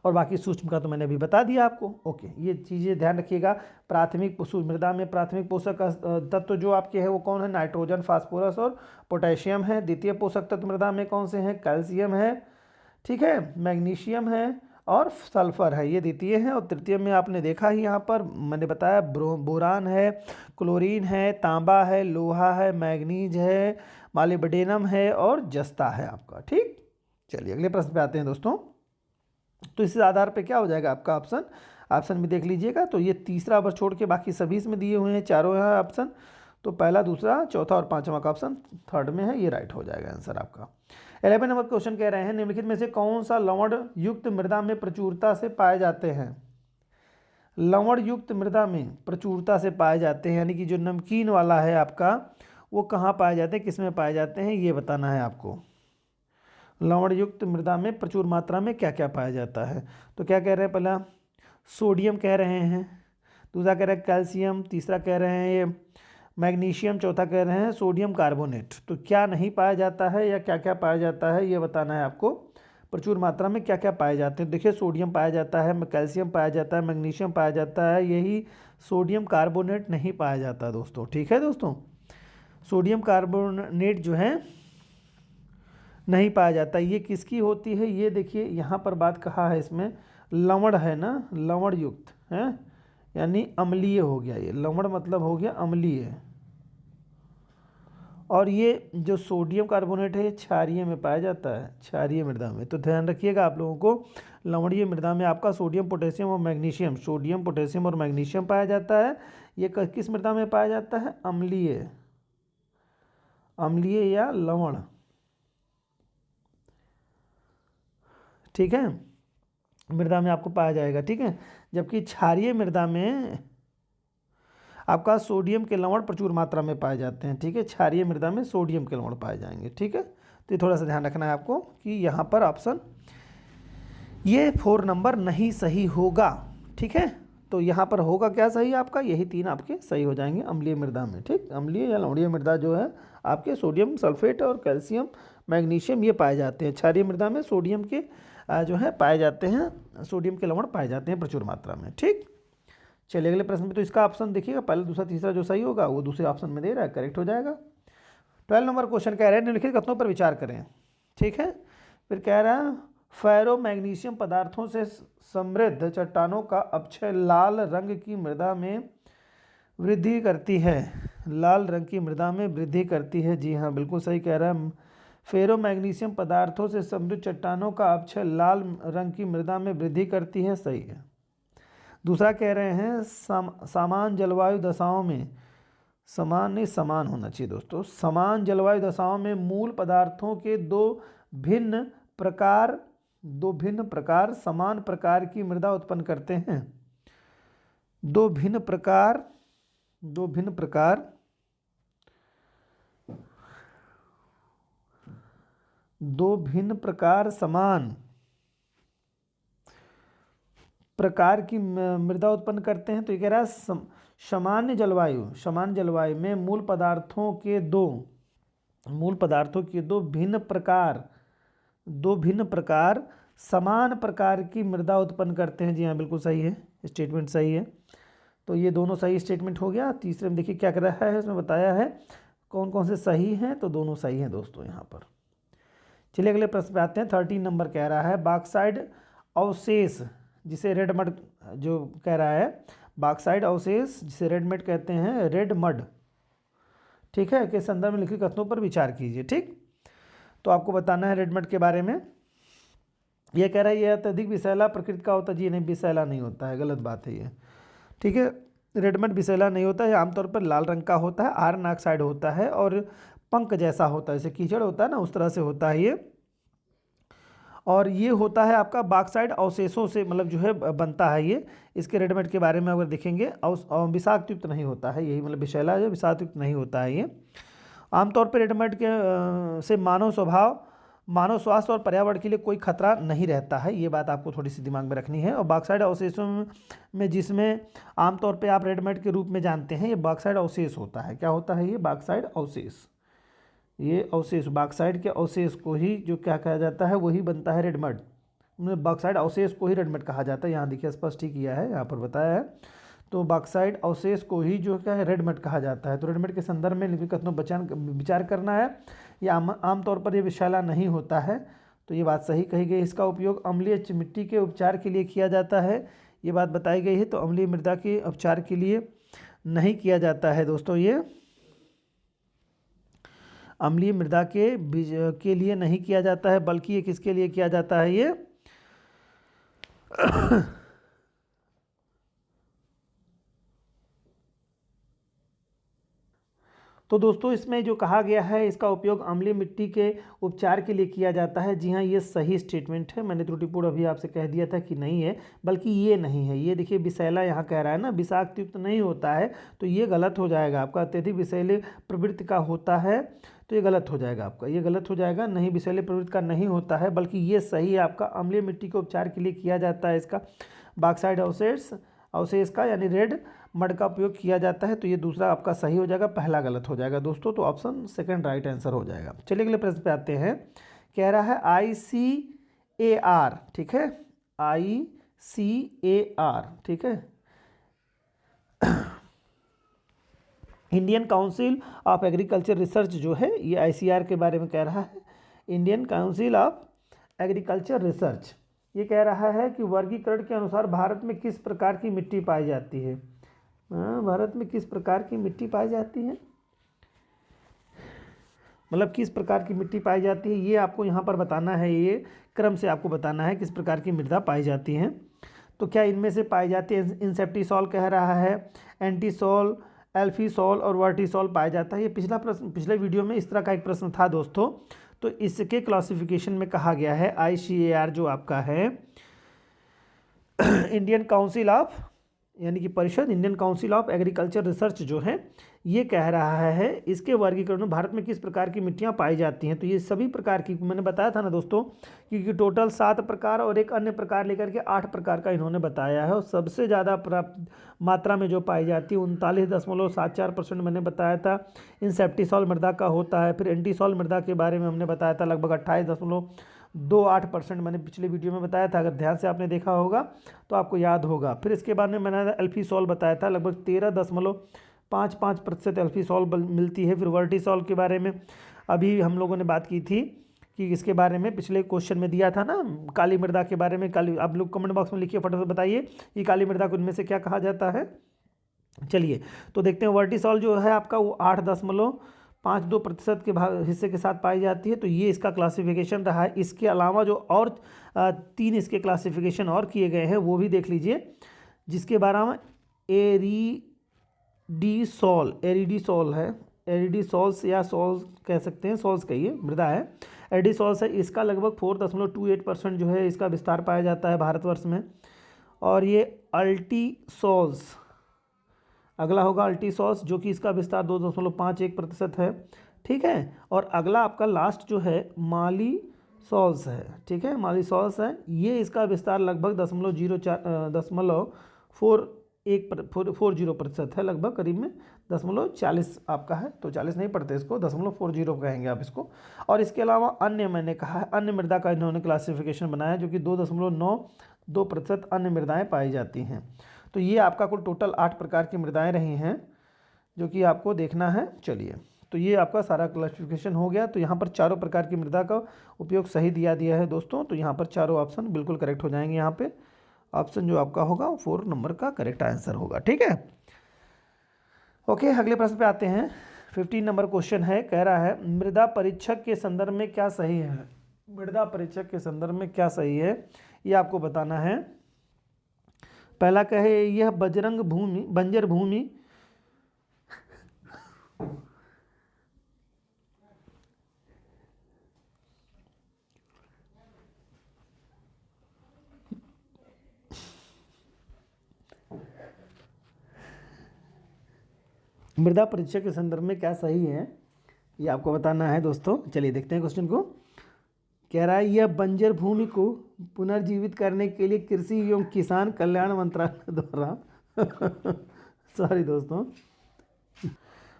और बाकी सूक्ष्म का तो मैंने अभी बता दिया आपको। ओके, ये चीज़ें ध्यान रखिएगा। मृदा में प्राथमिक पोषक तत्व जो आपके हैं वो कौन है, नाइट्रोजन, फास्फोरस और पोटेशियम है। द्वितीय पोषक तत्व मृदा में कौन से हैं, कैल्शियम है, ठीक है, मैग्नीशियम है और सल्फर है, ये द्वितीय है। और तृतीय में आपने देखा ही, यहाँ पर मैंने बताया, बोरान है, क्लोरीन है, तांबा है, लोहा है, मैग्नीज है, मालिब्डेनम है और जस्ता है आपका। ठीक, चलिए अगले प्रश्न पे आते हैं दोस्तों। तो इस आधार पे क्या हो जाएगा आपका ऑप्शन, ऑप्शन में देख लीजिएगा। तो ये तीसरा वर्ष छोड़ के बाकी सभी इसमें दिए हुए हैं, चारों यहाँ ऑप्शन। तो पहला, दूसरा, चौथा और पांचवा का ऑप्शन थर्ड में है, ये राइट हो जाएगा आंसर आपका। 11 नंबर क्वेश्चन कह रहे हैं निम्नलिखित में से कौन सा लवण युक्त मृदा में प्रचुरता से पाए जाते हैं। लवण युक्त मृदा में प्रचुरता से पाए जाते हैं, यानी कि जो नमकीन वाला है आपका, वो कहाँ पाए जाते हैं, किस में पाए जाते हैं, ये बताना है आपको। लवण युक्त मृदा में प्रचुर मात्रा में क्या क्या पाया जाता है। तो क्या कह रहे हैं, पहला सोडियम कह रहे हैं, दूसरा कह रहे हैं कैल्शियम, तीसरा कह रहे हैं ये मैग्नीशियम, चौथा कह रहे हैं सोडियम कार्बोनेट। तो क्या नहीं पाया जाता है या क्या क्या पाया जाता है, ये बताना है आपको। प्रचुर मात्रा में क्या क्या पाए जाते हैं। देखिए सोडियम पाया जाता है, कैल्शियम पाया जाता है, मैग्नीशियम पाया जाता है, यही सोडियम कार्बोनेट नहीं पाया जाता दोस्तों। ठीक है दोस्तों, सोडियम कार्बोनेट जो है नहीं पाया जाता। ये किसकी होती है, ये देखिए यहाँ पर बात कहा है इसमें, लवण है ना, लवण युक्त है, यानी अम्लीय हो गया। ये लवण मतलब हो गया अम्लीय। और ये जो सोडियम कार्बोनेट है ये क्षारीय में पाया जाता है, क्षारीय मृदा में। तो ध्यान रखिएगा आप लोगों को, लवणीय मृदा में आपका सोडियम, पोटेशियम और मैग्नीशियम, सोडियम, पोटेशियम और मैग्नीशियम पाया जाता है। ये किस मृदा में पाया जाता है, अम्लीय, अम्लीय या लवण। ठीक है, मृदा में आपको पाया जाएगा। ठीक है, जबकि क्षारीय मृदा में आपका सोडियम के लवण प्रचुर मात्रा में पाए जाते हैं। ठीक है, क्षारीय मृदा में सोडियम के लवण पाए जाएंगे। ठीक है, तो ये थोड़ा सा ध्यान रखना है आपको कि यहाँ पर ऑप्शन ये 4 नंबर नहीं सही होगा। ठीक है, तो यहाँ पर होगा क्या सही आपका, यही 3 आपके सही हो जाएंगे अम्लीय मृदा में। ठीक, अम्लीय या लवणीय मृदा जो है आपके सोडियम सल्फेट और कैल्शियम, मैग्नीशियम ये पाए जाते हैं। क्षारीय मृदा में सोडियम के जो है पाए जाते हैं, सोडियम के लवण पाए जाते हैं प्रचुर मात्रा में। ठीक, चलिए अगले प्रश्न में। तो इसका ऑप्शन देखिएगा, पहला, दूसरा, तीसरा जो सही होगा वो दूसरे ऑप्शन में दे रहा है, करेक्ट हो जाएगा। 12 नंबर क्वेश्चन कह रहे हैं निम्नलिखित कथनों पर विचार करें। ठीक है, फिर कह रहा है फेरो मैग्नीशियम पदार्थों से समृद्ध चट्टानों का अपक्षय लाल रंग की मृदा में वृद्धि करती है, लाल रंग की मृदा में वृद्धि करती है। जी हाँ, बिल्कुल सही कह रहा है। फेरो मैग्नीशियम पदार्थों से समृद्ध चट्टानों का अपक्षय लाल रंग की मृदा में वृद्धि करती है, सही है। दूसरा कह रहे हैं समान जलवायु दशाओं में, समान नहीं समान होना चाहिए दोस्तों, समान जलवायु दशाओं में मूल पदार्थों के दो भिन्न प्रकार समान प्रकार की मृदा उत्पन्न करते हैं। दो भिन्न प्रकार समान प्रकार की मृदा उत्पन्न करते हैं। तो ये कह रहा है सामान्य जलवायु में मूल पदार्थों के दो भिन्न प्रकार समान प्रकार की मृदा उत्पन्न करते हैं। जी हाँ, बिल्कुल सही है, स्टेटमेंट सही है। तो ये दोनों सही स्टेटमेंट हो गया। तीसरे में देखिए क्या कर रहा है, इसमें बताया है कौन कौन से सही हैं, तो दोनों सही हैं दोस्तों यहाँ पर। चलिए अगले प्रश्न पे आते हैं। 13 नंबर कह रहा है बॉक्साइड अवशेष जिसे रेड मड, जो कह रहा है बॉक्साइड अवशेष जिसे रेड मड कहते हैं, रेड मड, ठीक है, के संदर्भ में लिखित कथनों पर विचार कीजिए। ठीक, तो आपको बताना है रेड मड के बारे में। यह कह रहा है यह अत्यधिक विषैला प्रकृति का होता है। जी नहीं, विषैला नहीं होता है, गलत बात है ये। ठीक है, रेड मड विषैला नहीं होता है, आमतौर पर लाल रंग का होता है, आयरन ऑक्साइड होता है और पंख जैसा होता है, जैसे कीचड़ होता है ना, उस तरह से होता है ये। और ये होता है आपका बॉक्साइड अवशेषों से मतलब जो है बनता है ये। इसके रेडमेड के बारे में अगर देखेंगे, विषाक्त युक्त नहीं होता है, यही मतलब विषैला जो विषाक्त युक्त नहीं होता है ये। आमतौर पर रेडमेड के से मानव स्वास्थ्य और पर्यावरण के लिए कोई खतरा नहीं रहता है, ये बात आपको थोड़ी सी दिमाग में रखनी है। और बॉक्साइड अवशेषों में जिसमें आमतौर पे आप रेडमेड के रूप में जानते हैं, ये बॉक्साइड अवशेष होता है। क्या होता है ये, बॉक्साइड अवशेष। ये अवशेष बॉक्साइड के अवशेष को ही जो क्या कहा जाता है, वही बनता है रेडमड। बॉक्साइड अवशेष को ही रेडमड कहा जाता है, यहाँ देखिए स्पष्ट ही किया है, यहाँ पर बताया है। तो बॉक्साइड अवशेष को ही जो क्या है रेडमड कहा जाता है। तो रेडमड के संदर्भ में लिखित कथनों विचार करना है। ये आमतौर पर ये विषैला नहीं होता है, तो ये बात सही कही गई। इसका उपयोग अम्लीय मिट्टी के उपचार के लिए किया जाता है, ये बात बताई गई है। तो अम्लीय मृदा के उपचार के लिए नहीं किया जाता है दोस्तों ये अम्लीय मृदा के बीज के लिए नहीं किया जाता है, बल्कि ये किसके लिए किया जाता है ये तो दोस्तों इसमें जो कहा गया है इसका उपयोग अम्लीय मिट्टी के उपचार के लिए किया जाता है। जी हाँ, ये सही स्टेटमेंट है। मैंने त्रुटिपूर्ण अभी आपसे कह दिया था कि नहीं है, बल्कि ये नहीं है। ये देखिए विषैला यहाँ कह रहा है ना, विषाक्त युक्त नहीं होता है, तो ये गलत हो जाएगा आपका। अत्यधिक विषैले प्रवृत्ति का होता है तो ये गलत हो जाएगा आपका, ये गलत हो जाएगा। नहीं, विषैले प्रवृत्ति का नहीं होता है, बल्कि ये सही है आपका। अम्लीय मिट्टी के उपचार के लिए किया जाता है इसका बॉक्साइट अवशेष का यानी रेड मड का उपयोग किया जाता है। तो ये दूसरा आपका सही हो जाएगा, पहला गलत हो जाएगा दोस्तों। तो ऑप्शन सेकंड राइट आंसर हो जाएगा। चलिए अगले प्रश्न पे आते हैं। कह रहा है ICAR, ठीक है, ICAR, ठीक है, Indian council of agriculture research जो है, ये ICAR के बारे में कह रहा है। Indian council of agriculture research ये कह रहा है कि वर्गीकरण के अनुसार भारत में किस प्रकार की मिट्टी पाई जाती है। भारत में किस प्रकार की मिट्टी पाई जाती है, मतलब किस प्रकार की मिट्टी पाई जाती है, ये आपको यहाँ पर बताना है। ये क्रम से आपको बताना है किस प्रकार की मृदा पाई जाती है। तो क्या इनमें से पाई जाती है, इंसेप्टिसॉल कह रहा है, एंटीसॉल, एल्फीसॉल और वर्टिसॉल पाया जाता है। ये पिछला प्रश्न, पिछले वीडियो में इस तरह का एक प्रश्न था दोस्तों। तो इसके क्लासिफिकेशन में कहा गया है ICAR जो आपका है इंडियन काउंसिल ऑफ यानी कि परिषद, Indian council of agriculture research जो है, ये कह रहा है इसके वर्गीकरण में भारत में किस प्रकार की मिट्टियाँ पाई जाती हैं। तो ये सभी प्रकार की, मैंने बताया था ना दोस्तों, क्योंकि टोटल 7 प्रकार और एक अन्य प्रकार लेकर के 8 प्रकार का इन्होंने बताया है। और सबसे ज़्यादा मात्रा में जो पाई जाती है 39.74% मैंने बताया था इंसेप्टिसॉल मृदा का होता है। फिर एंटीसॉल मृदा के बारे में हमने बताया था लगभग 28.28% मैंने पिछले वीडियो में बताया था। अगर ध्यान से आपने देखा होगा तो आपको याद होगा। फिर इसके बाद में मैंने एल्फीसॉल बताया था, लगभग 13.55% एल्फीसॉल मिलती है। फिर वर्टिसॉल के बारे में अभी हम लोगों ने बात की थी कि इसके बारे में पिछले क्वेश्चन में दिया था ना, काली मृदा के बारे में। काली, आप लोग कमेंट बॉक्स में लिखिए, फटाफट बताइए कि काली मृदा को इनमें से क्या कहा जाता है। चलिए तो देखते हैं, वर्टिसॉल जो है आपका वो 8.52% के हिस्से के साथ पाई जाती है। तो ये इसका क्लासिफिकेशन रहा है। इसके अलावा जो और 3 इसके क्लासिफिकेशन और किए गए हैं वो भी देख लीजिए, जिसके बारे में एरिडीसॉल है, एरिडीसॉल्स या सॉल्स कह सकते हैं, सॉल्स कहिए, मृदा है, एरिडीसॉल्स है। इसका लगभग 4.28% जो है इसका विस्तार पाया जाता है भारतवर्ष में। और ये अल्टीसॉल्स, अगला होगा अल्टीसॉल्स, जो कि इसका विस्तार 2.51% है, ठीक है। और अगला आपका लास्ट जो है मालीसॉल्स है, ठीक है, मालीसॉल्स है। ये इसका विस्तार लगभग 0.40% है, लगभग करीब में 0.40 आपका है। तो 40 नहीं पढ़ते इसको, 0.40 कहेंगे आप इसको। और इसके अलावा अन्य, मैंने कहा है अन्य मृदा का इन्होंने क्लासिफिकेशन बनाया, जो कि 2.92% अन्य मृदाएँ पाई जाती हैं। तो ये आपका कुल टोटल 8 प्रकार की मृदाएँ रही हैं जो कि आपको देखना है। चलिए, तो ये आपका सारा क्लासिफिकेशन हो गया। तो यहाँ पर चारों प्रकार की मृदा का उपयोग सही दिया है दोस्तों। तो यहाँ पर चारों ऑप्शन बिल्कुल करेक्ट हो जाएंगे। यहाँ पे ऑप्शन जो आपका होगा 4 नंबर का करेक्ट आंसर होगा, ठीक है। ओके, अगले प्रश्न पे आते हैं। 15 नंबर क्वेश्चन है, कह रहा है मृदा परीक्षक के संदर्भ में क्या सही है। मृदा परीक्षक के संदर्भ में क्या सही है ये आपको बताना है। पहला कहे यह बंजर भूमि मृदा परीक्षक के संदर्भ में क्या सही है ये आपको बताना है दोस्तों। चलिए देखते हैं क्वेश्चन को। कह रहा है यह बंजर भूमि को पुनर्जीवित करने के लिए कृषि एवं किसान कल्याण मंत्रालय द्वारा सॉरी दोस्तों,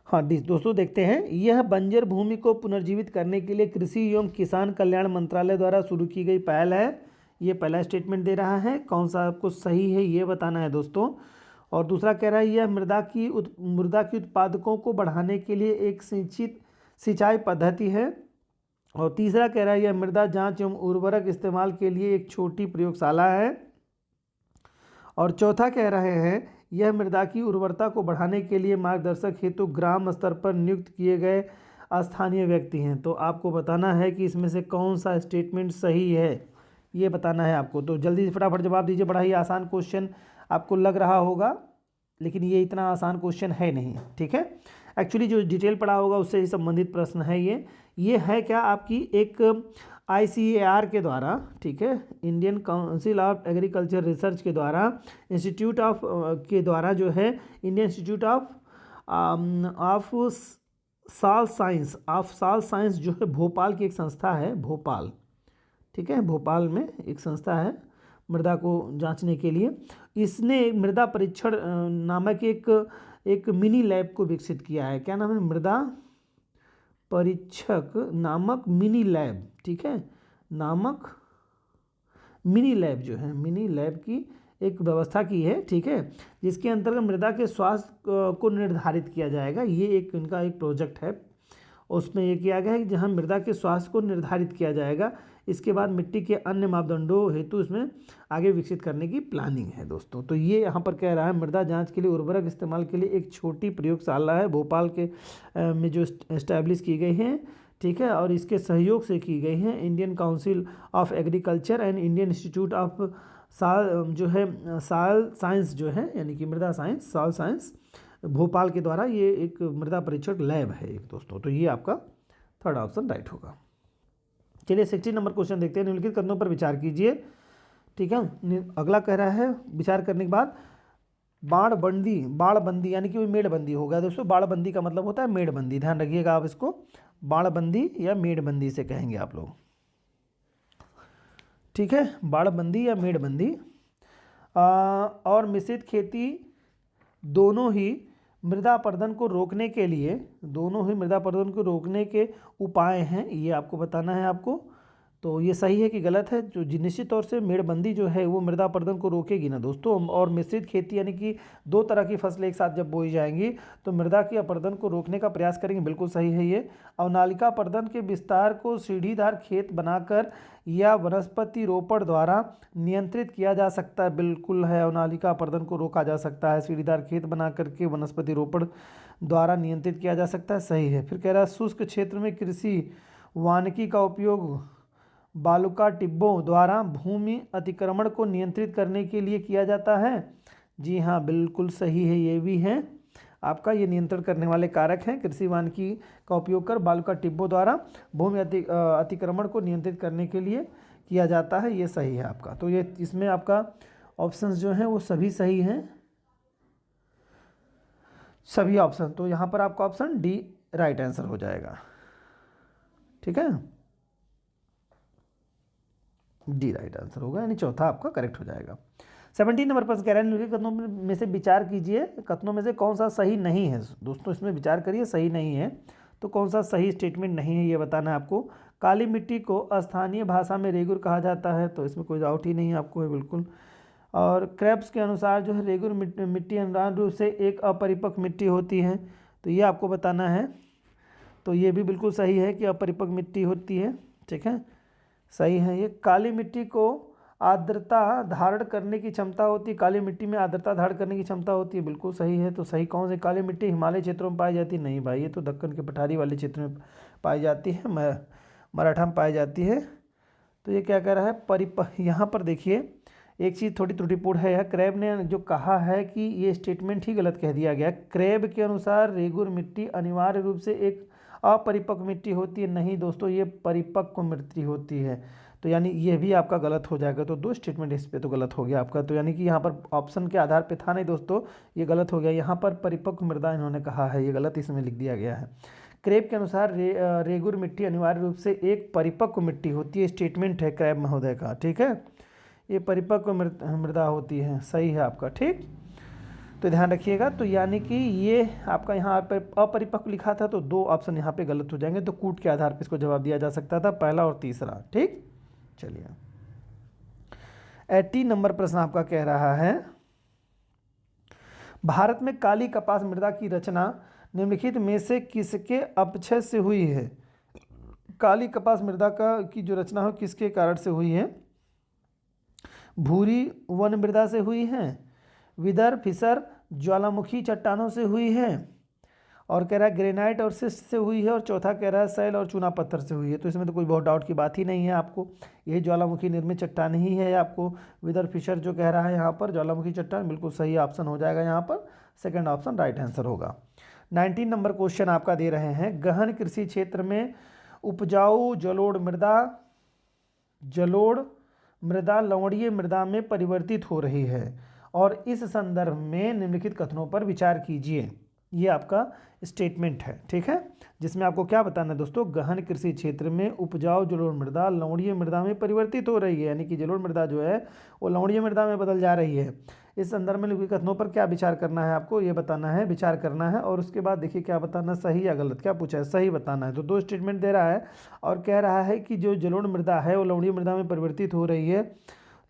हाँ दोस्तों देखते हैं, यह बंजर भूमि को पुनर्जीवित करने के लिए कृषि एवं किसान कल्याण मंत्रालय द्वारा शुरू की गई पहल है। ये पहला स्टेटमेंट दे रहा है, कौन सा आपको सही है ये बताना है दोस्तों। और दूसरा कह रहा है यह मृदा की उत्पादकों को बढ़ाने के लिए एक सिंचाई पद्धति है। और तीसरा कह रहा है यह मृदा जांच एवं उर्वरक इस्तेमाल के लिए एक छोटी प्रयोगशाला है। और चौथा कह रहे हैं यह मृदा की उर्वरता को बढ़ाने के लिए मार्गदर्शक हेतु ग्राम स्तर पर नियुक्त किए गए स्थानीय व्यक्ति हैं। तो आपको बताना है कि इसमें से कौन सा स्टेटमेंट सही है, ये बताना है आपको। तो जल्दी से फटाफट जवाब दीजिए। बड़ा ही आसान क्वेश्चन आपको लग रहा होगा, लेकिन ये इतना आसान क्वेश्चन है नहीं, ठीक है। एक्चुअली जो डिटेल पढ़ा होगा उससे ही संबंधित प्रश्न है ये है क्या आपकी एक ICAR के द्वारा, ठीक है, Indian council of agriculture research के द्वारा, इंस्टीट्यूट ऑफ के द्वारा जो है Indian institute of soil science जो है भोपाल की एक संस्था है, भोपाल, ठीक है, भोपाल में एक संस्था है मृदा को जांचने के लिए। इसने मृदा परीक्षण नामक एक मिनी लैब को विकसित किया है। क्या नाम है? मृदा परीक्षक नामक मिनी लैब, ठीक है, नामक मिनी लैब जो है, मिनी लैब की एक व्यवस्था की है, ठीक है, जिसके अंतर्गत मृदा के स्वास्थ्य को निर्धारित किया जाएगा। ये एक इनका एक प्रोजेक्ट है, उसमें ये किया गया है कि जहाँ मृदा के स्वास्थ्य को निर्धारित किया जाएगा। इसके बाद मिट्टी के अन्य मापदंडों हेतु इसमें आगे विकसित करने की प्लानिंग है दोस्तों। तो ये यहाँ पर कह रहा है मृदा जांच के लिए उर्वरक इस्तेमाल के लिए एक छोटी प्रयोगशाला है भोपाल के में जो इस्टेब्लिश की गई है, ठीक है, और इसके सहयोग से की गई है Indian council of agriculture and Indian institute of soil science जो है, यानी कि मृदा साइंस, सॉइल साइंस भोपाल के द्वारा ये एक मृदा परीक्षक लैब है एक दोस्तों। तो ये आपका थर्ड ऑप्शन राइट होगा। चलिए 60 नंबर क्वेश्चन देखते हैं। निम्नलिखित कथनों पर विचार कीजिए, ठीक है। अगला कह रहा है विचार करने के बाद बाड़बंदी यानी कि वो मेड़बंदी हो गया दोस्तों। बाड़बंदी का मतलब होता है मेड़बंदी, ध्यान रखिएगा आप इसको, बाड़बंदी या मेड़बंदी से कहेंगे आप लोग, ठीक है, बाड़बंदी या मेड़बंदी। और मिश्रित खेती दोनों ही मृदा अपरदन को रोकने के लिए, दोनों ही मृदा अपरदन को रोकने के उपाय हैं, ये आपको बताना है आपको। तो ये सही है कि गलत है? जो निश्चित तौर से मेड़बंदी जो है वो मृदा अपरदन को रोकेगी ना दोस्तों। और मिश्रित खेती यानी कि दो तरह की फसलें एक साथ जब बोई जाएंगी तो मृदा की अपरदन को रोकने का प्रयास करेंगे, बिल्कुल सही है ये। अवनालिका अपरदन के विस्तार को सीढ़ीदार खेत बनाकर या वनस्पति रोपण द्वारा नियंत्रित किया जा सकता है, बिल्कुल है, अवनालिका अपरदन को रोका जा सकता है, सीढ़ीदार खेत बना करके वनस्पति रोपण द्वारा नियंत्रित किया जा सकता है, सही है। फिर कह रहा है शुष्क क्षेत्र में कृषि वानिकी का उपयोग बालुका टिब्बों द्वारा भूमि अतिक्रमण को नियंत्रित करने के लिए किया जाता है। जी हाँ, बिल्कुल सही है, ये भी है आपका, ये नियंत्रण करने वाले कारक हैं। कृषि वानिकी का उपयोग कर बालुका टिब्बों द्वारा भूमि अतिक्रमण को नियंत्रित करने के लिए किया जाता है, ये सही है आपका। तो ये इसमें आपका ऑप्शंस जो हैं वो सभी सही हैं, सभी ऑप्शन। तो यहाँ पर आपका ऑप्शन डी राइट आंसर हो जाएगा, ठीक है, डी राइट आंसर होगा, यानी चौथा आपका करेक्ट हो जाएगा। 17 नंबर पर कह रहे हैं कथनों में से विचार कीजिए, कथनों में से कौन सा सही नहीं है दोस्तों। इसमें विचार करिए, सही नहीं है तो कौन सा सही स्टेटमेंट नहीं है ये बताना है आपको। काली मिट्टी को स्थानीय भाषा में रेगुर कहा जाता है, तो इसमें कोई डाउट ही नहीं आपको है, बिल्कुल। और क्रेब्स के अनुसार जो है रेगुर मिट्टी अनिवार्य रूप से एक अपरिपक्व मिट्टी होती है, तो ये आपको बताना है। तो ये भी बिल्कुल सही है कि अपरिपक्व मिट्टी होती है, ठीक है, सही है ये। काली मिट्टी को आर्द्रता धारण करने की क्षमता होती है, काली मिट्टी में आर्द्रता धारण करने की क्षमता होती है, बिल्कुल सही है। तो सही कौन सी? काली मिट्टी हिमालय क्षेत्रों में पाई जाती है, नहीं भाई, ये तो दक्कन के पठारी वाले क्षेत्र में पाई जाती है, मराठा में पाई जाती है। तो ये क्या कह रहा है यहाँ पर देखिए एक चीज़ थोड़ी त्रुटिपूर्ण है, क्रैब ने जो कहा है कि ये स्टेटमेंट ही गलत कह दिया गया। क्रैब के अनुसार रेगुर मिट्टी अनिवार्य रूप से एक अपरिपक्व मिट्टी होती है, नहीं दोस्तों, ये परिपक्व मिट्टी होती है। तो यानी ये भी आपका गलत हो जाएगा। तो दो स्टेटमेंट इस पे तो गलत हो गया आपका। तो यानी कि यहाँ पर ऑप्शन के आधार पे था नहीं दोस्तों, ये गलत हो गया। यहाँ पर परिपक्व मृदा इन्होंने कहा है, ये गलत इसमें लिख दिया गया है। क्रैब के अनुसार रेगुर मिट्टी अनिवार्य रूप से एक परिपक्व मिट्टी होती है, स्टेटमेंट है क्रैब महोदय का, ठीक है, ये परिपक्व मृदा होती है, सही है आपका, ठीक। तो ध्यान रखिएगा। तो यानी कि ये आपका यहाँ पर अपरिपक्व लिखा था, तो दो ऑप्शन यहाँ पे गलत हो जाएंगे। तो कूट के आधार पर इसको जवाब दिया जा सकता था, पहला और तीसरा, ठीक। चलिए 80 नंबर प्रश्न आपका कह रहा है भारत में काली कपास मृदा की रचना निम्नलिखित में से किसके अपक्षय से हुई है? काली कपास मृदा की जो रचना हो किसके कारण से हुई है? भूरी वन मृदा से हुई है, विदर्भ फिसर ज्वालामुखी चट्टानों से हुई है, और कह रहा है ग्रेनाइट और सिस्ट से हुई है, और चौथा कह रहा है सैल और चूना पत्थर से हुई है। तो इसमें तो कोई बहुत डाउट की बात ही नहीं है आपको, यही ज्वालामुखी निर्मित चट्टान ही है आपको। विदर फिशर जो कह रहा है यहाँ पर ज्वालामुखी चट्टान, बिल्कुल सही ऑप्शन हो जाएगा यहाँ पर, सेकंड ऑप्शन राइट आंसर होगा। 19 नंबर क्वेश्चन आपका दे रहे हैं, गहन कृषि क्षेत्र में उपजाऊ जलोढ़ मृदा लवणीय मृदा में परिवर्तित हो रही है, और इस संदर्भ में निम्नलिखित कथनों पर विचार कीजिए। ये आपका स्टेटमेंट है, ठीक है, जिसमें आपको क्या बताना है दोस्तों, गहन कृषि क्षेत्र में उपजाऊ जलोढ़ मृदा लवणीय मृदा में परिवर्तित हो रही है, यानी कि जलोढ़ मृदा जो है वो लवणीय मृदा में बदल जा रही है। इस संदर्भ में लिखित कथनों पर क्या विचार करना है आपको, ये बताना है, विचार करना है। और उसके बाद देखिए क्या बताना, सही या गलत, क्या पूछा है, सही बताना है। तो दो स्टेटमेंट दे रहा है और कह रहा है कि जो जलोढ़ मृदा है वो लवणीय मृदा में परिवर्तित हो रही है,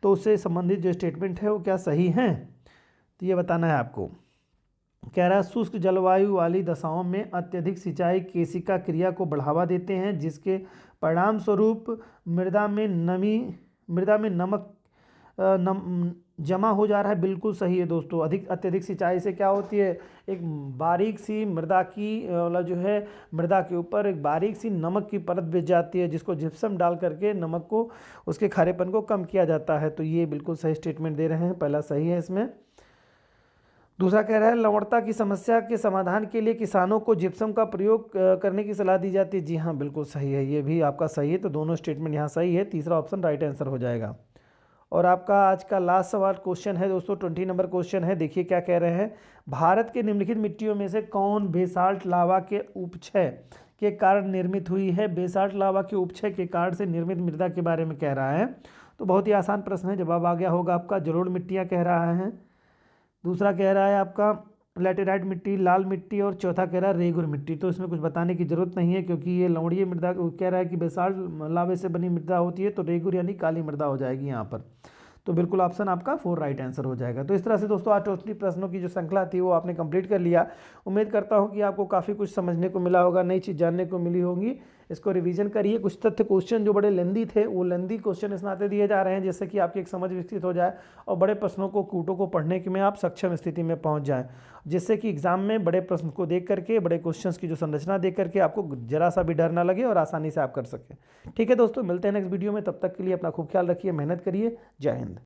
तो उससे संबंधित जो स्टेटमेंट है वो क्या सही हैं, तो ये बताना है आपको। कह रहा है शुष्क जलवायु वाली दशाओं में अत्यधिक सिंचाई केशिका क्रिया को बढ़ावा देते हैं, जिसके परिणाम स्वरूप मृदा में नमक जमा हो जा रहा है। बिल्कुल सही है दोस्तों, अत्यधिक सिंचाई से क्या होती है, एक बारीक सी मृदा की मतलब जो है मृदा के ऊपर एक बारीक सी नमक की परत बिछ जाती है, जिसको जिप्सम डाल करके नमक को, उसके खारेपन को कम किया जाता है। तो ये बिल्कुल सही स्टेटमेंट दे रहे हैं, पहला सही है इसमें। दूसरा कह रहा है लवणता की समस्या के समाधान के लिए किसानों को जिप्सम का प्रयोग करने की सलाह दी जाती है। जी हाँ, बिल्कुल सही है, ये भी आपका सही है। तो दोनों स्टेटमेंट यहाँ सही है, तीसरा ऑप्शन राइट आंसर हो जाएगा। और आपका आज का लास्ट सवाल क्वेश्चन है दोस्तों, 20 नंबर क्वेश्चन है। देखिए क्या कह रहे हैं, भारत के निम्नलिखित मिट्टियों में से कौन बेसाल्ट लावा के उपक्षय के कारण निर्मित हुई है। बेसाल्ट लावा के उपक्षय के कारण से निर्मित मृदा के बारे में कह रहा है। तो बहुत ही आसान प्रश्न है, जवाब आ गया होगा आपका, जलोढ़ मिट्टियाँ कह रहा है। दूसरा कह रहा है आपका लैटेराइट मिट्टी, लाल मिट्टी, और चौथा कह रहा है रेगुर मिट्टी। तो इसमें कुछ बताने की जरूरत नहीं है, क्योंकि ये लवणीय मृदा कह रहा है कि बेसाल्ट लावे से बनी मृदा होती है, तो रेगुर यानी काली मृदा हो जाएगी यहाँ पर। तो बिल्कुल ऑप्शन आपका 4 राइट आंसर हो जाएगा। तो इस तरह से दोस्तों आज 20 प्रश्नों की जो श्रृंखला थी वो आपने कंप्लीट कर लिया। उम्मीद करता हूँ कि आपको काफ़ी कुछ समझने को मिला होगा, नई चीज़ जानने को मिली होंगी। इसको रिवीजन करिए। कुछ तथ्य क्वेश्चन जो बड़े लेंदी थे वो लेंदी क्वेश्चन इस नाते दिए जा रहे हैं जिससे कि आपकी एक समझ विकसित हो जाए और बड़े प्रश्नों को कूटों को पढ़ने के में आप सक्षम स्थिति में पहुंच जाएं, जिससे कि एग्जाम में बड़े प्रश्न को देख करके, बड़े क्वेश्चंस की जो संरचना देख करके आपको जरा सा भी डर ना लगे और आसानी से आप कर सकें। ठीक है दोस्तों, मिलते हैं नेक्स्ट वीडियो में। तब तक के लिए अपना खूब ख्याल रखिए, मेहनत करिए। जय हिंद।